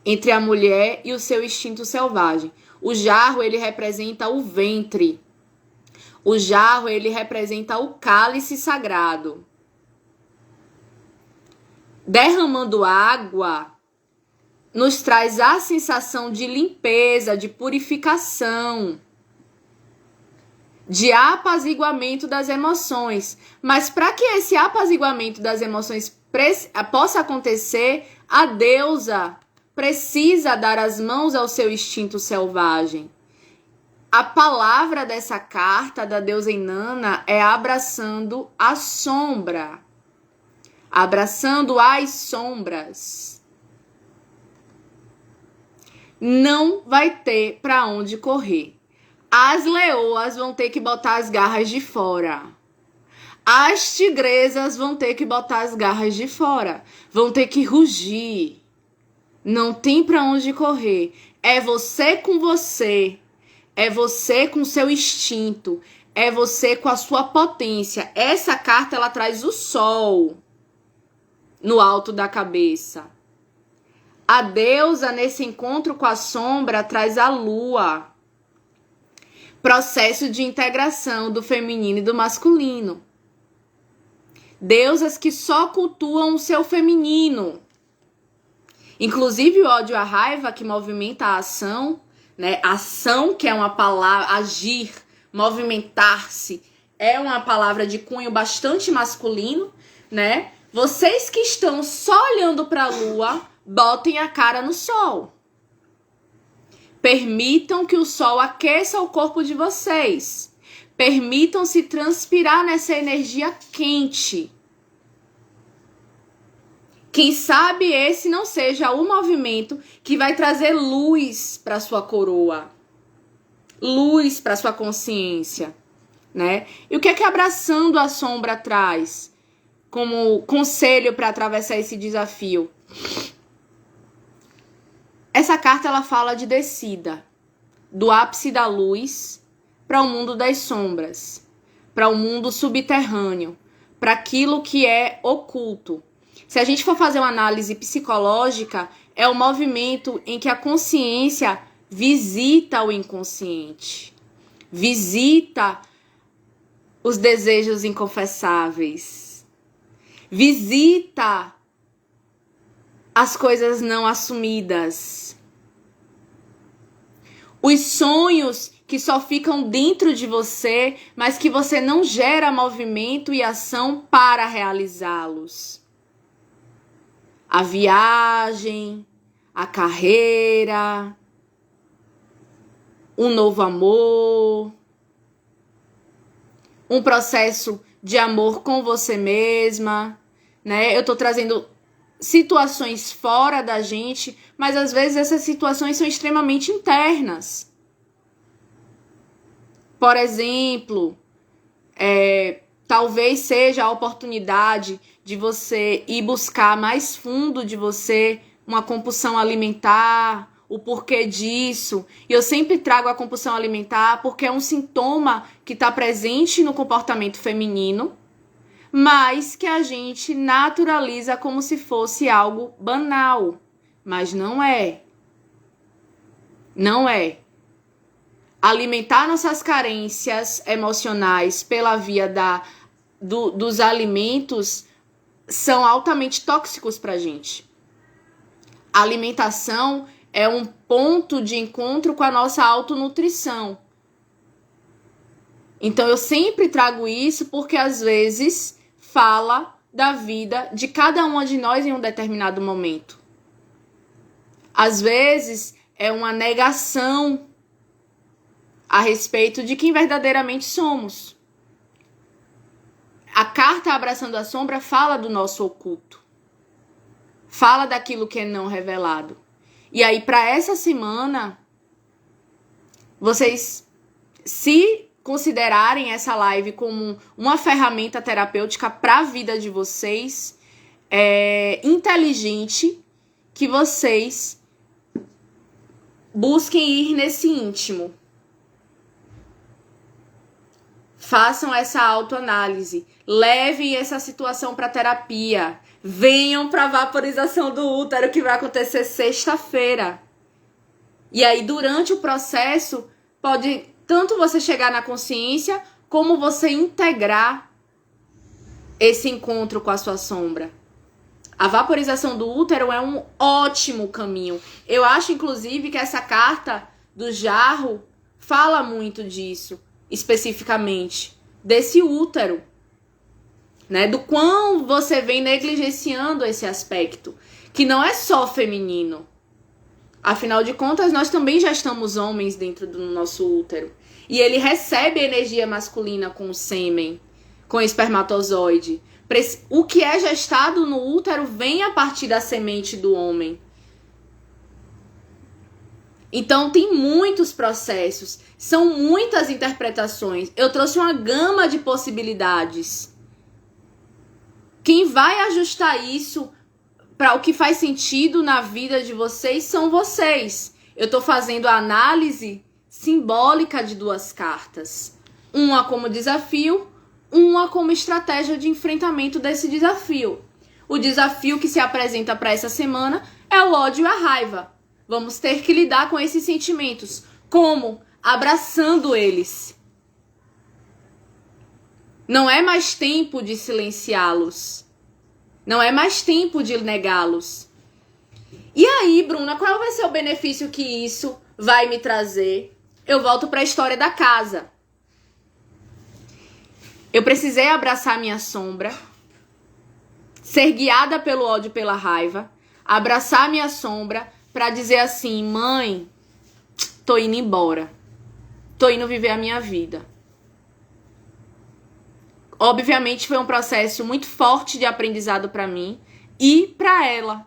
entre a mulher e o seu instinto selvagem. O jarro, ele representa o ventre. O jarro, ele representa o cálice sagrado. Derramando água nos traz a sensação de limpeza, de purificação, de apaziguamento das emoções. Mas para que esse apaziguamento das emoções possa acontecer, a deusa precisa dar as mãos ao seu instinto selvagem. A palavra dessa carta da deusa Inanna é abraçando a sombra. Abraçando as sombras. Não vai ter para onde correr. As leoas vão ter que botar as garras de fora. As tigresas vão ter que botar as garras de fora. Vão ter que rugir. Não tem para onde correr. É você com você. É você com seu instinto. É você com a sua potência. Essa carta, ela traz o sol no alto da cabeça. A deusa, nesse encontro com a sombra, traz a lua. Processo de integração do feminino e do masculino. Deusas que só cultuam o seu feminino. Inclusive o ódio e a raiva, que movimenta a ação, né? Ação, que é uma palavra, agir, movimentar-se, é uma palavra de cunho bastante masculino, né? Vocês que estão só olhando para a lua, botem a cara no sol. Permitam que o sol aqueça o corpo de vocês. Permitam-se transpirar nessa energia quente. Quem sabe esse não seja o movimento que vai trazer luz para sua coroa. Luz para sua consciência, né? E o que é que abraçando a sombra traz? como conselho para atravessar esse desafio. Essa carta ela fala de descida, do ápice da luz para o mundo das sombras, para o mundo subterrâneo, para aquilo que é oculto. Se a gente for fazer uma análise psicológica, é o movimento em que a consciência visita o inconsciente, visita os desejos inconfessáveis, visita as coisas não assumidas, os sonhos que só ficam dentro de você, mas que você não gera movimento e ação para realizá-los. A viagem, a carreira, um novo amor, um processo de amor com você mesma, né? Eu tô trazendo situações fora da gente, mas às vezes essas situações são extremamente internas. Por exemplo, talvez seja a oportunidade de você ir buscar mais fundo de você uma compulsão alimentar, o porquê disso. E eu sempre trago a compulsão alimentar porque é um sintoma que está presente no comportamento feminino, mas que a gente naturaliza como se fosse algo banal. Mas não é. Não é. Alimentar nossas carências emocionais pela via dos alimentos são altamente tóxicos pra gente. A alimentação é um ponto de encontro com a nossa autonutrição. Então eu sempre trago isso porque às vezes fala da vida de cada uma de nós em um determinado momento. Às vezes é uma negação a respeito de quem verdadeiramente somos. A carta Abraçando a Sombra fala do nosso oculto. Fala daquilo que é não revelado. E aí, para essa semana, vocês se considerarem essa live como uma ferramenta terapêutica para a vida de vocês, é inteligente que vocês busquem ir nesse íntimo. Façam essa autoanálise. Levem essa situação para terapia. Venham para a vaporização do útero que vai acontecer sexta-feira. E aí, durante o processo, pode tanto você chegar na consciência, como você integrar esse encontro com a sua sombra. A vaporização do útero é um ótimo caminho. Eu acho, inclusive, que essa carta do jarro fala muito disso, especificamente, desse útero, né? Do quão você vem negligenciando esse aspecto, que não é só feminino. Afinal de contas, nós também já estamos homens dentro do nosso útero. E ele recebe energia masculina com o sêmen, com o espermatozoide. O que é gestado no útero vem a partir da semente do homem. Então, tem muitos processos, são muitas interpretações. Eu trouxe uma gama de possibilidades. Quem vai ajustar isso para o que faz sentido na vida de vocês são vocês. Eu estou fazendo a análise simbólica de duas cartas. Uma como desafio, uma como estratégia de enfrentamento desse desafio. O desafio que se apresenta para essa semana é o ódio e a raiva. Vamos ter que lidar com esses sentimentos. Como? Abraçando eles. Não é mais tempo de silenciá-los. Não é mais tempo de negá-los. E aí, Bruna, qual vai ser o benefício que isso vai me trazer? Eu volto para a história da casa. Eu precisei abraçar minha sombra, ser guiada pelo ódio e pela raiva, abraçar minha sombra para dizer assim, mãe, tô indo embora. Tô indo viver a minha vida. Obviamente foi um processo muito forte de aprendizado para mim e para ela.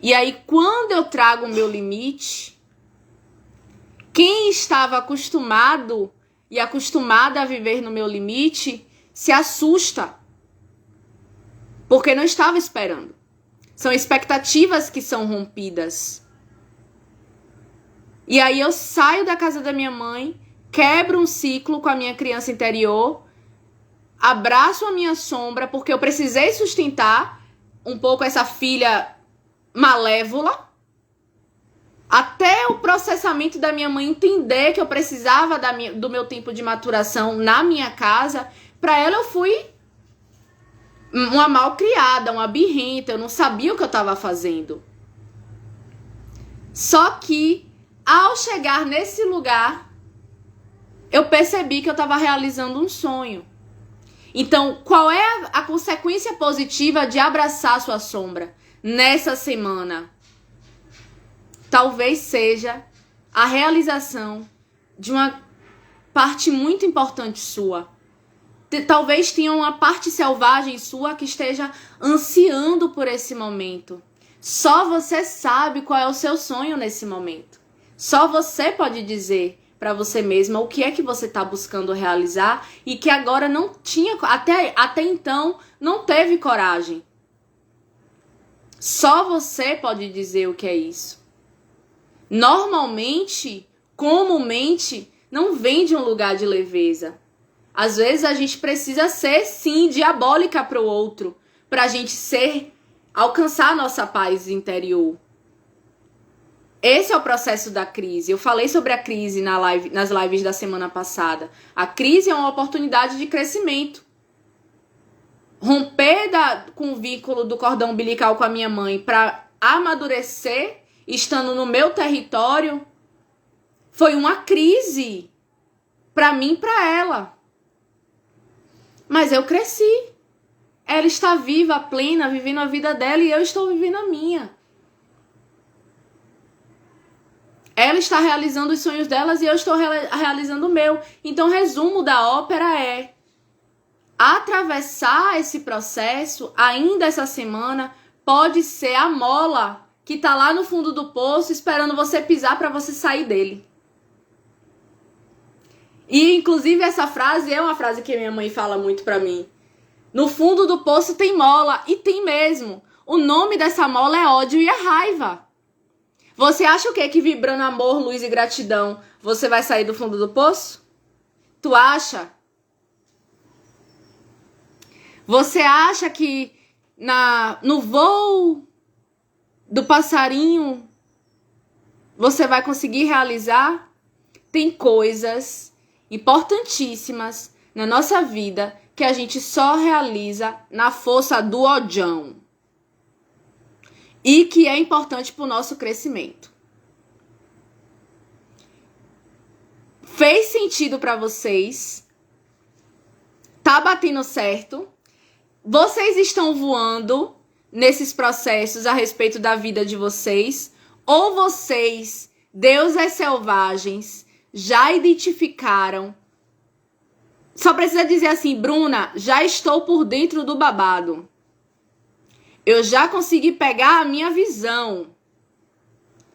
E aí, quando eu trago o meu limite, quem estava acostumado e acostumada a viver no meu limite se assusta, porque não estava esperando. São expectativas que são rompidas. E aí eu saio da casa da minha mãe, quebro um ciclo com a minha criança interior, abraço a minha sombra, porque eu precisei sustentar um pouco essa filha malévola, até o processamento da minha mãe entender que eu precisava do meu tempo de maturação na minha casa. Para ela eu fui uma malcriada, uma birrenta, eu não sabia o que eu estava fazendo. Só que, ao chegar nesse lugar, eu percebi que eu estava realizando um sonho. Então, qual é a consequência positiva de abraçar sua sombra nessa semana? Talvez seja a realização de uma parte muito importante sua. Talvez tenha uma parte selvagem sua que esteja ansiando por esse momento. Só você sabe qual é o seu sonho nesse momento. Só você pode dizer para você mesma o que é que você está buscando realizar e que agora não tinha, até então, não teve coragem. Só você pode dizer o que é isso. Normalmente, comumente, não vem de um lugar de leveza. Às vezes a gente precisa ser, sim, diabólica para o outro, para a gente alcançar a nossa paz interior. Esse é o processo da crise. Eu falei sobre a crise nas lives da semana passada. A crise é uma oportunidade de crescimento. Romper com o vínculo do cordão umbilical com a minha mãe para amadurecer, estando no meu território, foi uma crise para mim e para ela. Mas eu cresci. Ela está viva, plena, vivendo a vida dela e eu estou vivendo a minha. Ela está realizando os sonhos delas e eu estou realizando o meu. Então, o resumo da ópera é: atravessar esse processo, ainda essa semana, pode ser a mola que está lá no fundo do poço esperando você pisar para você sair dele. E, inclusive, essa frase é uma frase que minha mãe fala muito para mim. No fundo do poço tem mola, e tem mesmo. O nome dessa mola é ódio e a raiva. Você acha o quê? Que vibrando amor, luz e gratidão, você vai sair do fundo do poço? Tu acha? Você acha que no voo do passarinho você vai conseguir realizar? Tem coisas importantíssimas na nossa vida que a gente só realiza na força do odião. E que é importante para o nosso crescimento. Fez sentido para vocês? Tá batendo certo? Vocês estão voando nesses processos a respeito da vida de vocês? Ou vocês, deusas selvagens, já identificaram? Só precisa dizer assim: Bruna, já estou por dentro do babado. Eu já consegui pegar a minha visão.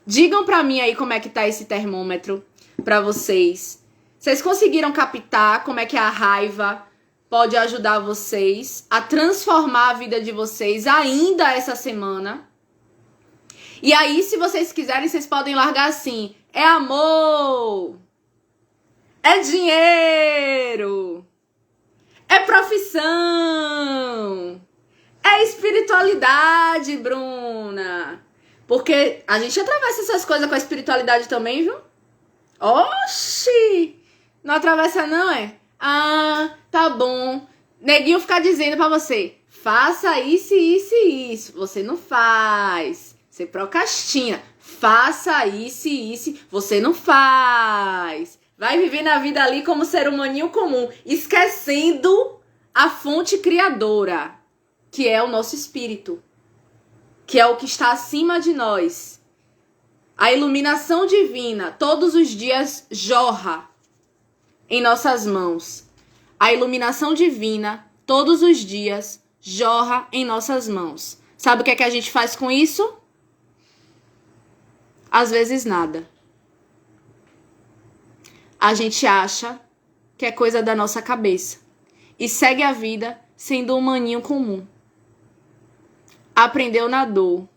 Digam pra mim aí como é que tá esse termômetro pra vocês. Vocês conseguiram captar como é que a raiva pode ajudar vocês a transformar a vida de vocês ainda essa semana? E aí, se vocês quiserem, vocês podem largar assim: é amor, é dinheiro, é profissão, é espiritualidade, Bruna. Porque a gente atravessa essas coisas com a espiritualidade também, viu? Oxi! Não atravessa não, é? Ah, tá bom. Neguinho ficar dizendo pra você: faça isso, isso e isso. Você não faz. Você procrastina. Faça isso e isso. Você não faz. Vai viver na vida ali como ser humaninho comum, esquecendo a fonte criadora, que é o nosso espírito, que é o que está acima de nós. A iluminação divina todos os dias jorra em nossas mãos. A iluminação divina todos os dias jorra em nossas mãos. Sabe o que é que a gente faz com isso? Às vezes nada. A gente acha que é coisa da nossa cabeça. e segue a vida sendo um maninho comum. Aprendeu na dor.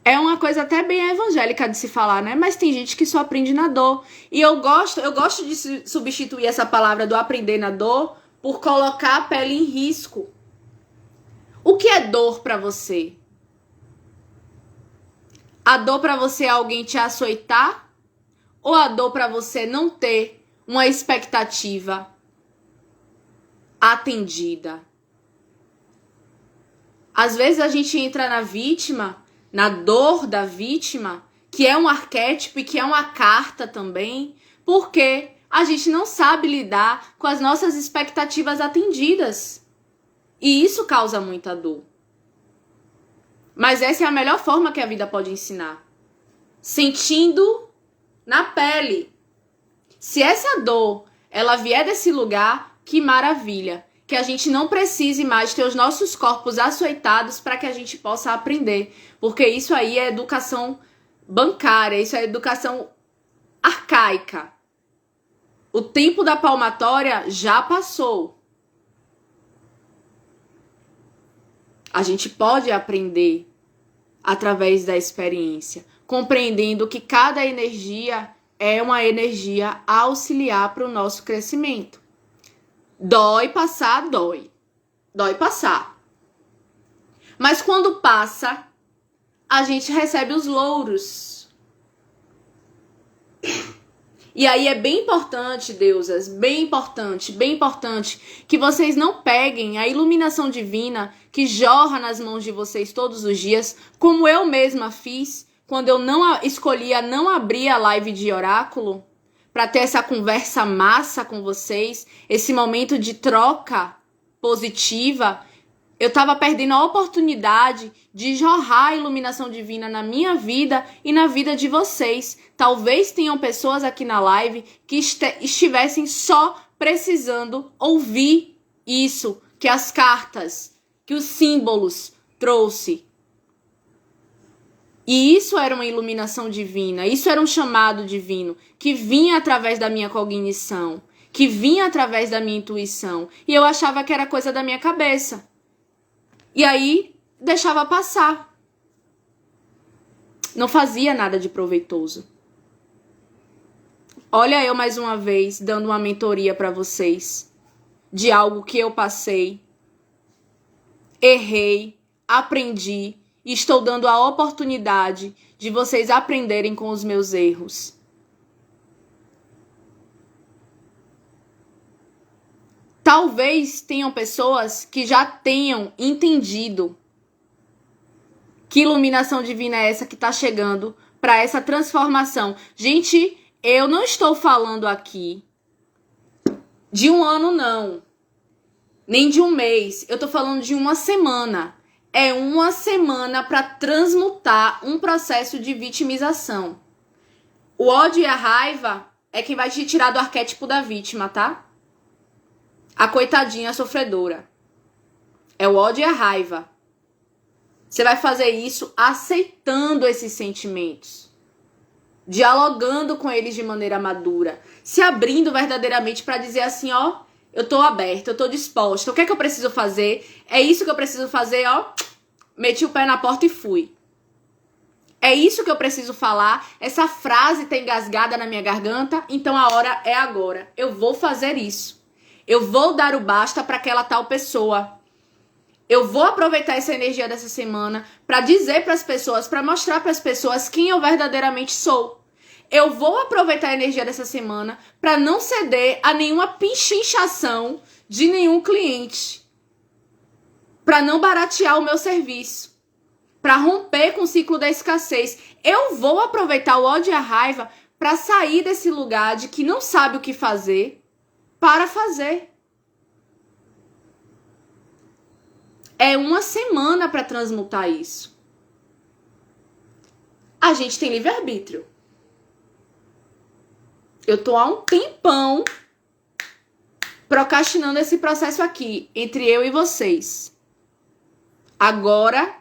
É uma coisa até bem evangélica de se falar, né? Mas tem gente que só aprende na dor. E eu gosto de substituir essa palavra do aprender na dor por colocar a pele em risco. O que é dor pra você? A dor pra você é alguém te açoitar? Ou a dor pra você não ter uma expectativa atendida? Às vezes a gente entra na vítima, na dor da vítima, que é um arquétipo e que é uma carta também, porque a gente não sabe lidar com as nossas expectativas atendidas. E isso causa muita dor. Mas essa é a melhor forma que a vida pode ensinar. Sentindo na pele. Se essa dor, ela vier desse lugar, que maravilha. Que a gente não precise mais ter os nossos corpos açoitados para que a gente possa aprender. Porque isso aí é educação bancária, isso é educação arcaica. O tempo da palmatória já passou. A gente pode aprender através da experiência, compreendendo que cada energia é uma energia auxiliar para o nosso crescimento. Dói passar, dói. Dói passar. Mas quando passa, a gente recebe os louros. E aí é bem importante, deusas, bem importante, que vocês não peguem a iluminação divina que jorra nas mãos de vocês todos os dias, como eu mesma fiz, quando eu escolhi não abrir a live de oráculo, para ter essa conversa massa com vocês, esse momento de troca positiva. Eu estava perdendo a oportunidade de jorrar a iluminação divina na minha vida e na vida de vocês. Talvez tenham pessoas aqui na live que estivessem só precisando ouvir isso que as cartas, que os símbolos trouxe. E isso era uma iluminação divina, isso era um chamado divino, que vinha através da minha cognição, que vinha através da minha intuição. E eu achava que era coisa da minha cabeça. E aí, deixava passar. Não fazia nada de proveitoso. Olha eu mais uma vez dando uma mentoria para vocês de algo que eu passei, errei, aprendi e estou dando a oportunidade de vocês aprenderem com os meus erros. Talvez tenham pessoas que já tenham entendido que iluminação divina é essa que está chegando para essa transformação. Gente, eu não estou falando aqui de um ano, não. Nem de um mês. Eu estou falando de uma semana. É uma semana para transmutar um processo de vitimização. O ódio e a raiva é quem vai te tirar do arquétipo da vítima, tá? A coitadinha sofredora. É o ódio e a raiva. Você vai fazer isso aceitando esses sentimentos. Dialogando com eles de maneira madura. Se abrindo verdadeiramente para dizer assim, ó, eu tô aberta, eu tô disposta. O que é que eu preciso fazer? É isso que eu preciso fazer, ó. Meti o pé na porta e fui. É isso que eu preciso falar. Essa frase tá engasgada na minha garganta, então a hora é agora. Eu vou fazer isso. Eu vou dar o basta para aquela tal pessoa. Eu vou aproveitar essa energia dessa semana para dizer para as pessoas, para mostrar para as pessoas quem eu verdadeiramente sou. Eu vou aproveitar a energia dessa semana para não ceder a nenhuma pinchinchação de nenhum cliente. Para não baratear o meu serviço. Para romper com o ciclo da escassez. Eu vou aproveitar o ódio e a raiva para sair desse lugar de que não sabe o que fazer para fazer. É uma semana para transmutar isso. A gente tem livre-arbítrio. Eu tô há um tempão procrastinando esse processo aqui, entre eu e vocês. Agora,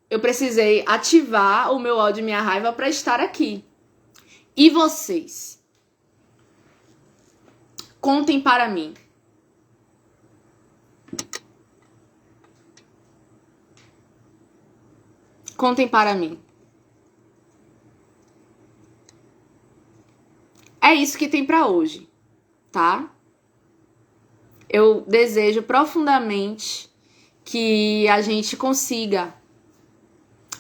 eu precisei ativar o meu ódio e minha raiva para estar aqui. E vocês? Contem para mim. Contem para mim. É isso que tem para hoje, tá? Eu desejo profundamente que a gente consiga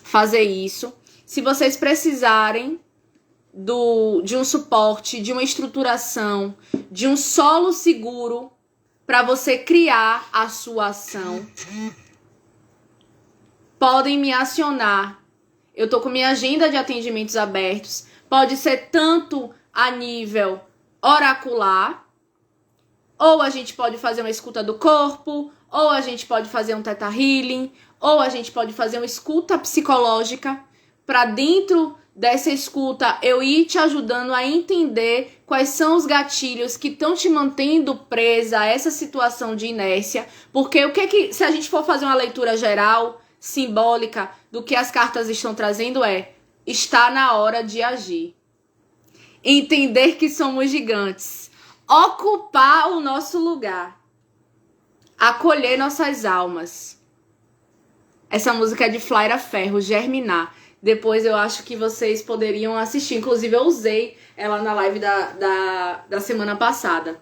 fazer isso. Se vocês precisarem de um suporte, de uma estruturação, de um solo seguro para você criar a sua ação, podem me acionar. Eu tô com minha agenda de atendimentos abertos. Pode ser tanto a nível oracular, ou a gente pode fazer uma escuta do corpo, ou a gente pode fazer um Theta Healing, ou a gente pode fazer uma escuta psicológica, para dentro dessa escuta eu ir te ajudando a entender quais são os gatilhos que estão te mantendo presa a essa situação de inércia, porque se a gente for fazer uma leitura geral, simbólica, do que as cartas estão trazendo está na hora de agir. Entender que somos gigantes, ocupar o nosso lugar, acolher nossas almas. Essa música é de Flaira Ferro, Germinar. Depois eu acho que vocês poderiam assistir. Inclusive eu usei ela na live da semana passada.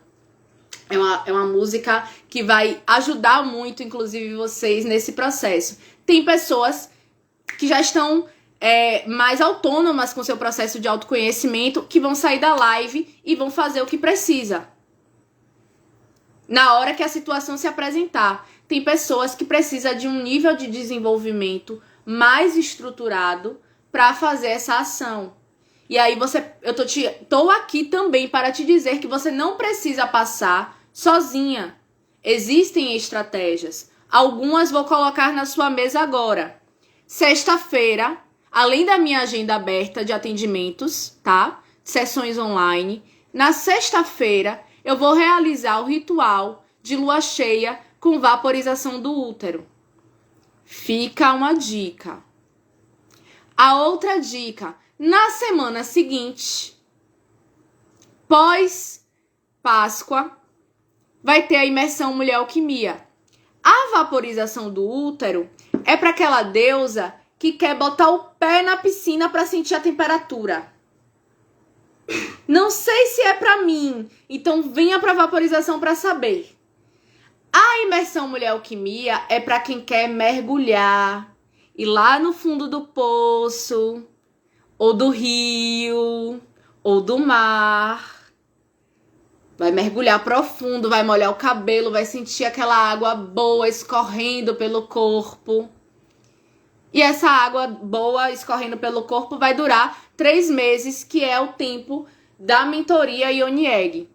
É uma música que vai ajudar muito, inclusive, vocês nesse processo. Tem pessoas que já estão mais autônomas com seu processo de autoconhecimento, que vão sair da live e vão fazer o que precisa na hora que a situação se apresentar. Tem pessoas que precisam de um nível de desenvolvimento mais estruturado para fazer essa ação. E aí tô aqui também para te dizer que você não precisa passar sozinha. Existem estratégias. Algumas vou colocar na sua mesa agora. Sexta-feira, além da minha agenda aberta de atendimentos, tá? Sessões online. Na sexta-feira, eu vou realizar o ritual de lua cheia com vaporização do útero. Fica uma dica. A outra dica, na semana seguinte, pós-Páscoa, vai ter a imersão Mulher Alquimia. A vaporização do útero é para aquela deusa que quer botar o pé na piscina para sentir a temperatura. Não sei se é para mim, então venha para vaporização para saber. A imersão Mulher Alquimia é para quem quer mergulhar, ir lá no fundo do poço, ou do rio, ou do mar. Vai mergulhar profundo, vai molhar o cabelo, vai sentir aquela água boa escorrendo pelo corpo. E essa água boa escorrendo pelo corpo vai durar 3 meses, que é o tempo da mentoria Yoni Egg,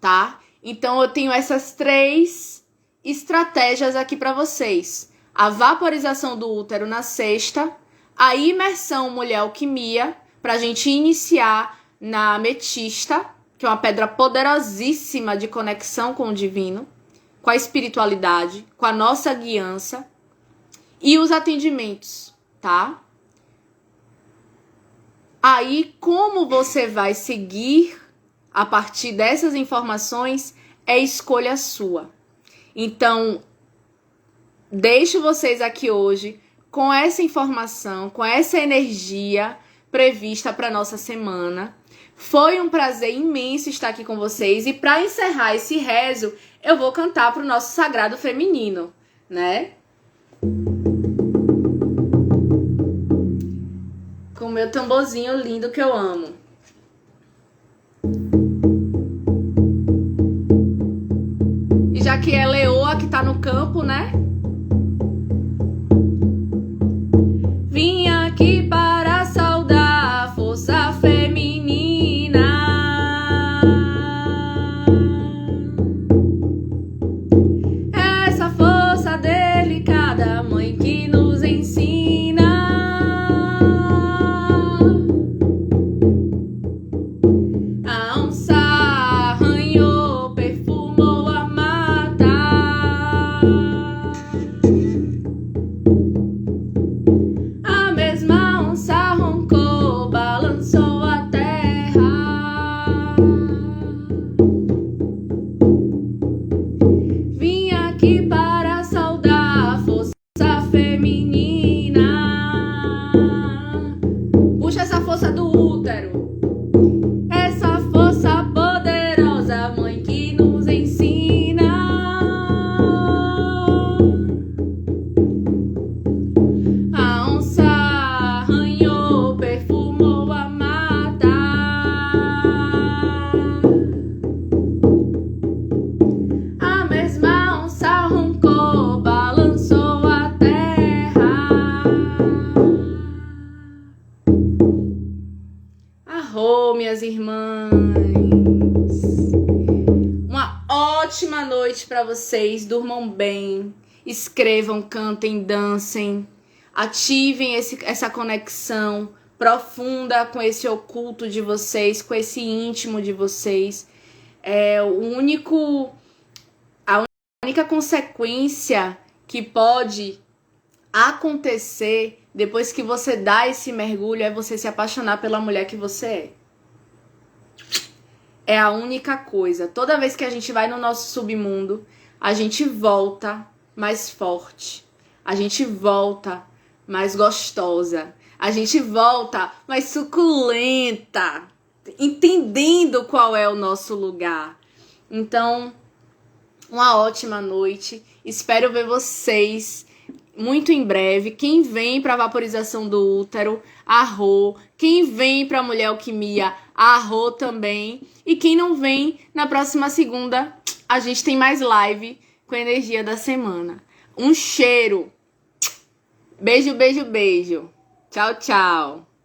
tá? Então eu tenho essas 3 estratégias aqui para vocês. A vaporização do útero na sexta, a imersão Mulher Alquimia, pra gente iniciar na ametista, que é uma pedra poderosíssima de conexão com o divino, com a espiritualidade, com a nossa guiança, e os atendimentos, tá? Aí, como você vai seguir a partir dessas informações, é escolha sua. Então, deixo vocês aqui hoje com essa informação, com essa energia prevista para nossa semana. Foi um prazer imenso estar aqui com vocês. E para encerrar esse rezo, eu vou cantar para o nosso sagrado feminino, né? Com o meu tamborzinho lindo que eu amo. E já que é leoa que tá no campo, né? Vim aqui para saudar a força feminina. Essa força delicada, mãe, que nos ensina a onça arranhou, perfumou a mata. noite pra vocês. Durmam bem. Escrevam, cantem, dancem. Ativem essa conexão profunda com esse oculto de vocês, com esse íntimo de vocês. A única consequência que pode acontecer depois que você dá esse mergulho é você se apaixonar pela mulher que você é. É a única coisa. Toda vez que a gente vai no nosso submundo, a gente volta mais forte. A gente volta mais gostosa. A gente volta mais suculenta. Entendendo qual é o nosso lugar. Então, uma ótima noite. Espero ver vocês muito em breve. Quem vem para vaporização do útero, arro. Quem vem para mulher alquimia, arro também. E quem não vem, na próxima segunda, a gente tem mais live com a energia da semana. Um cheiro. Beijo, beijo, beijo. Tchau, tchau.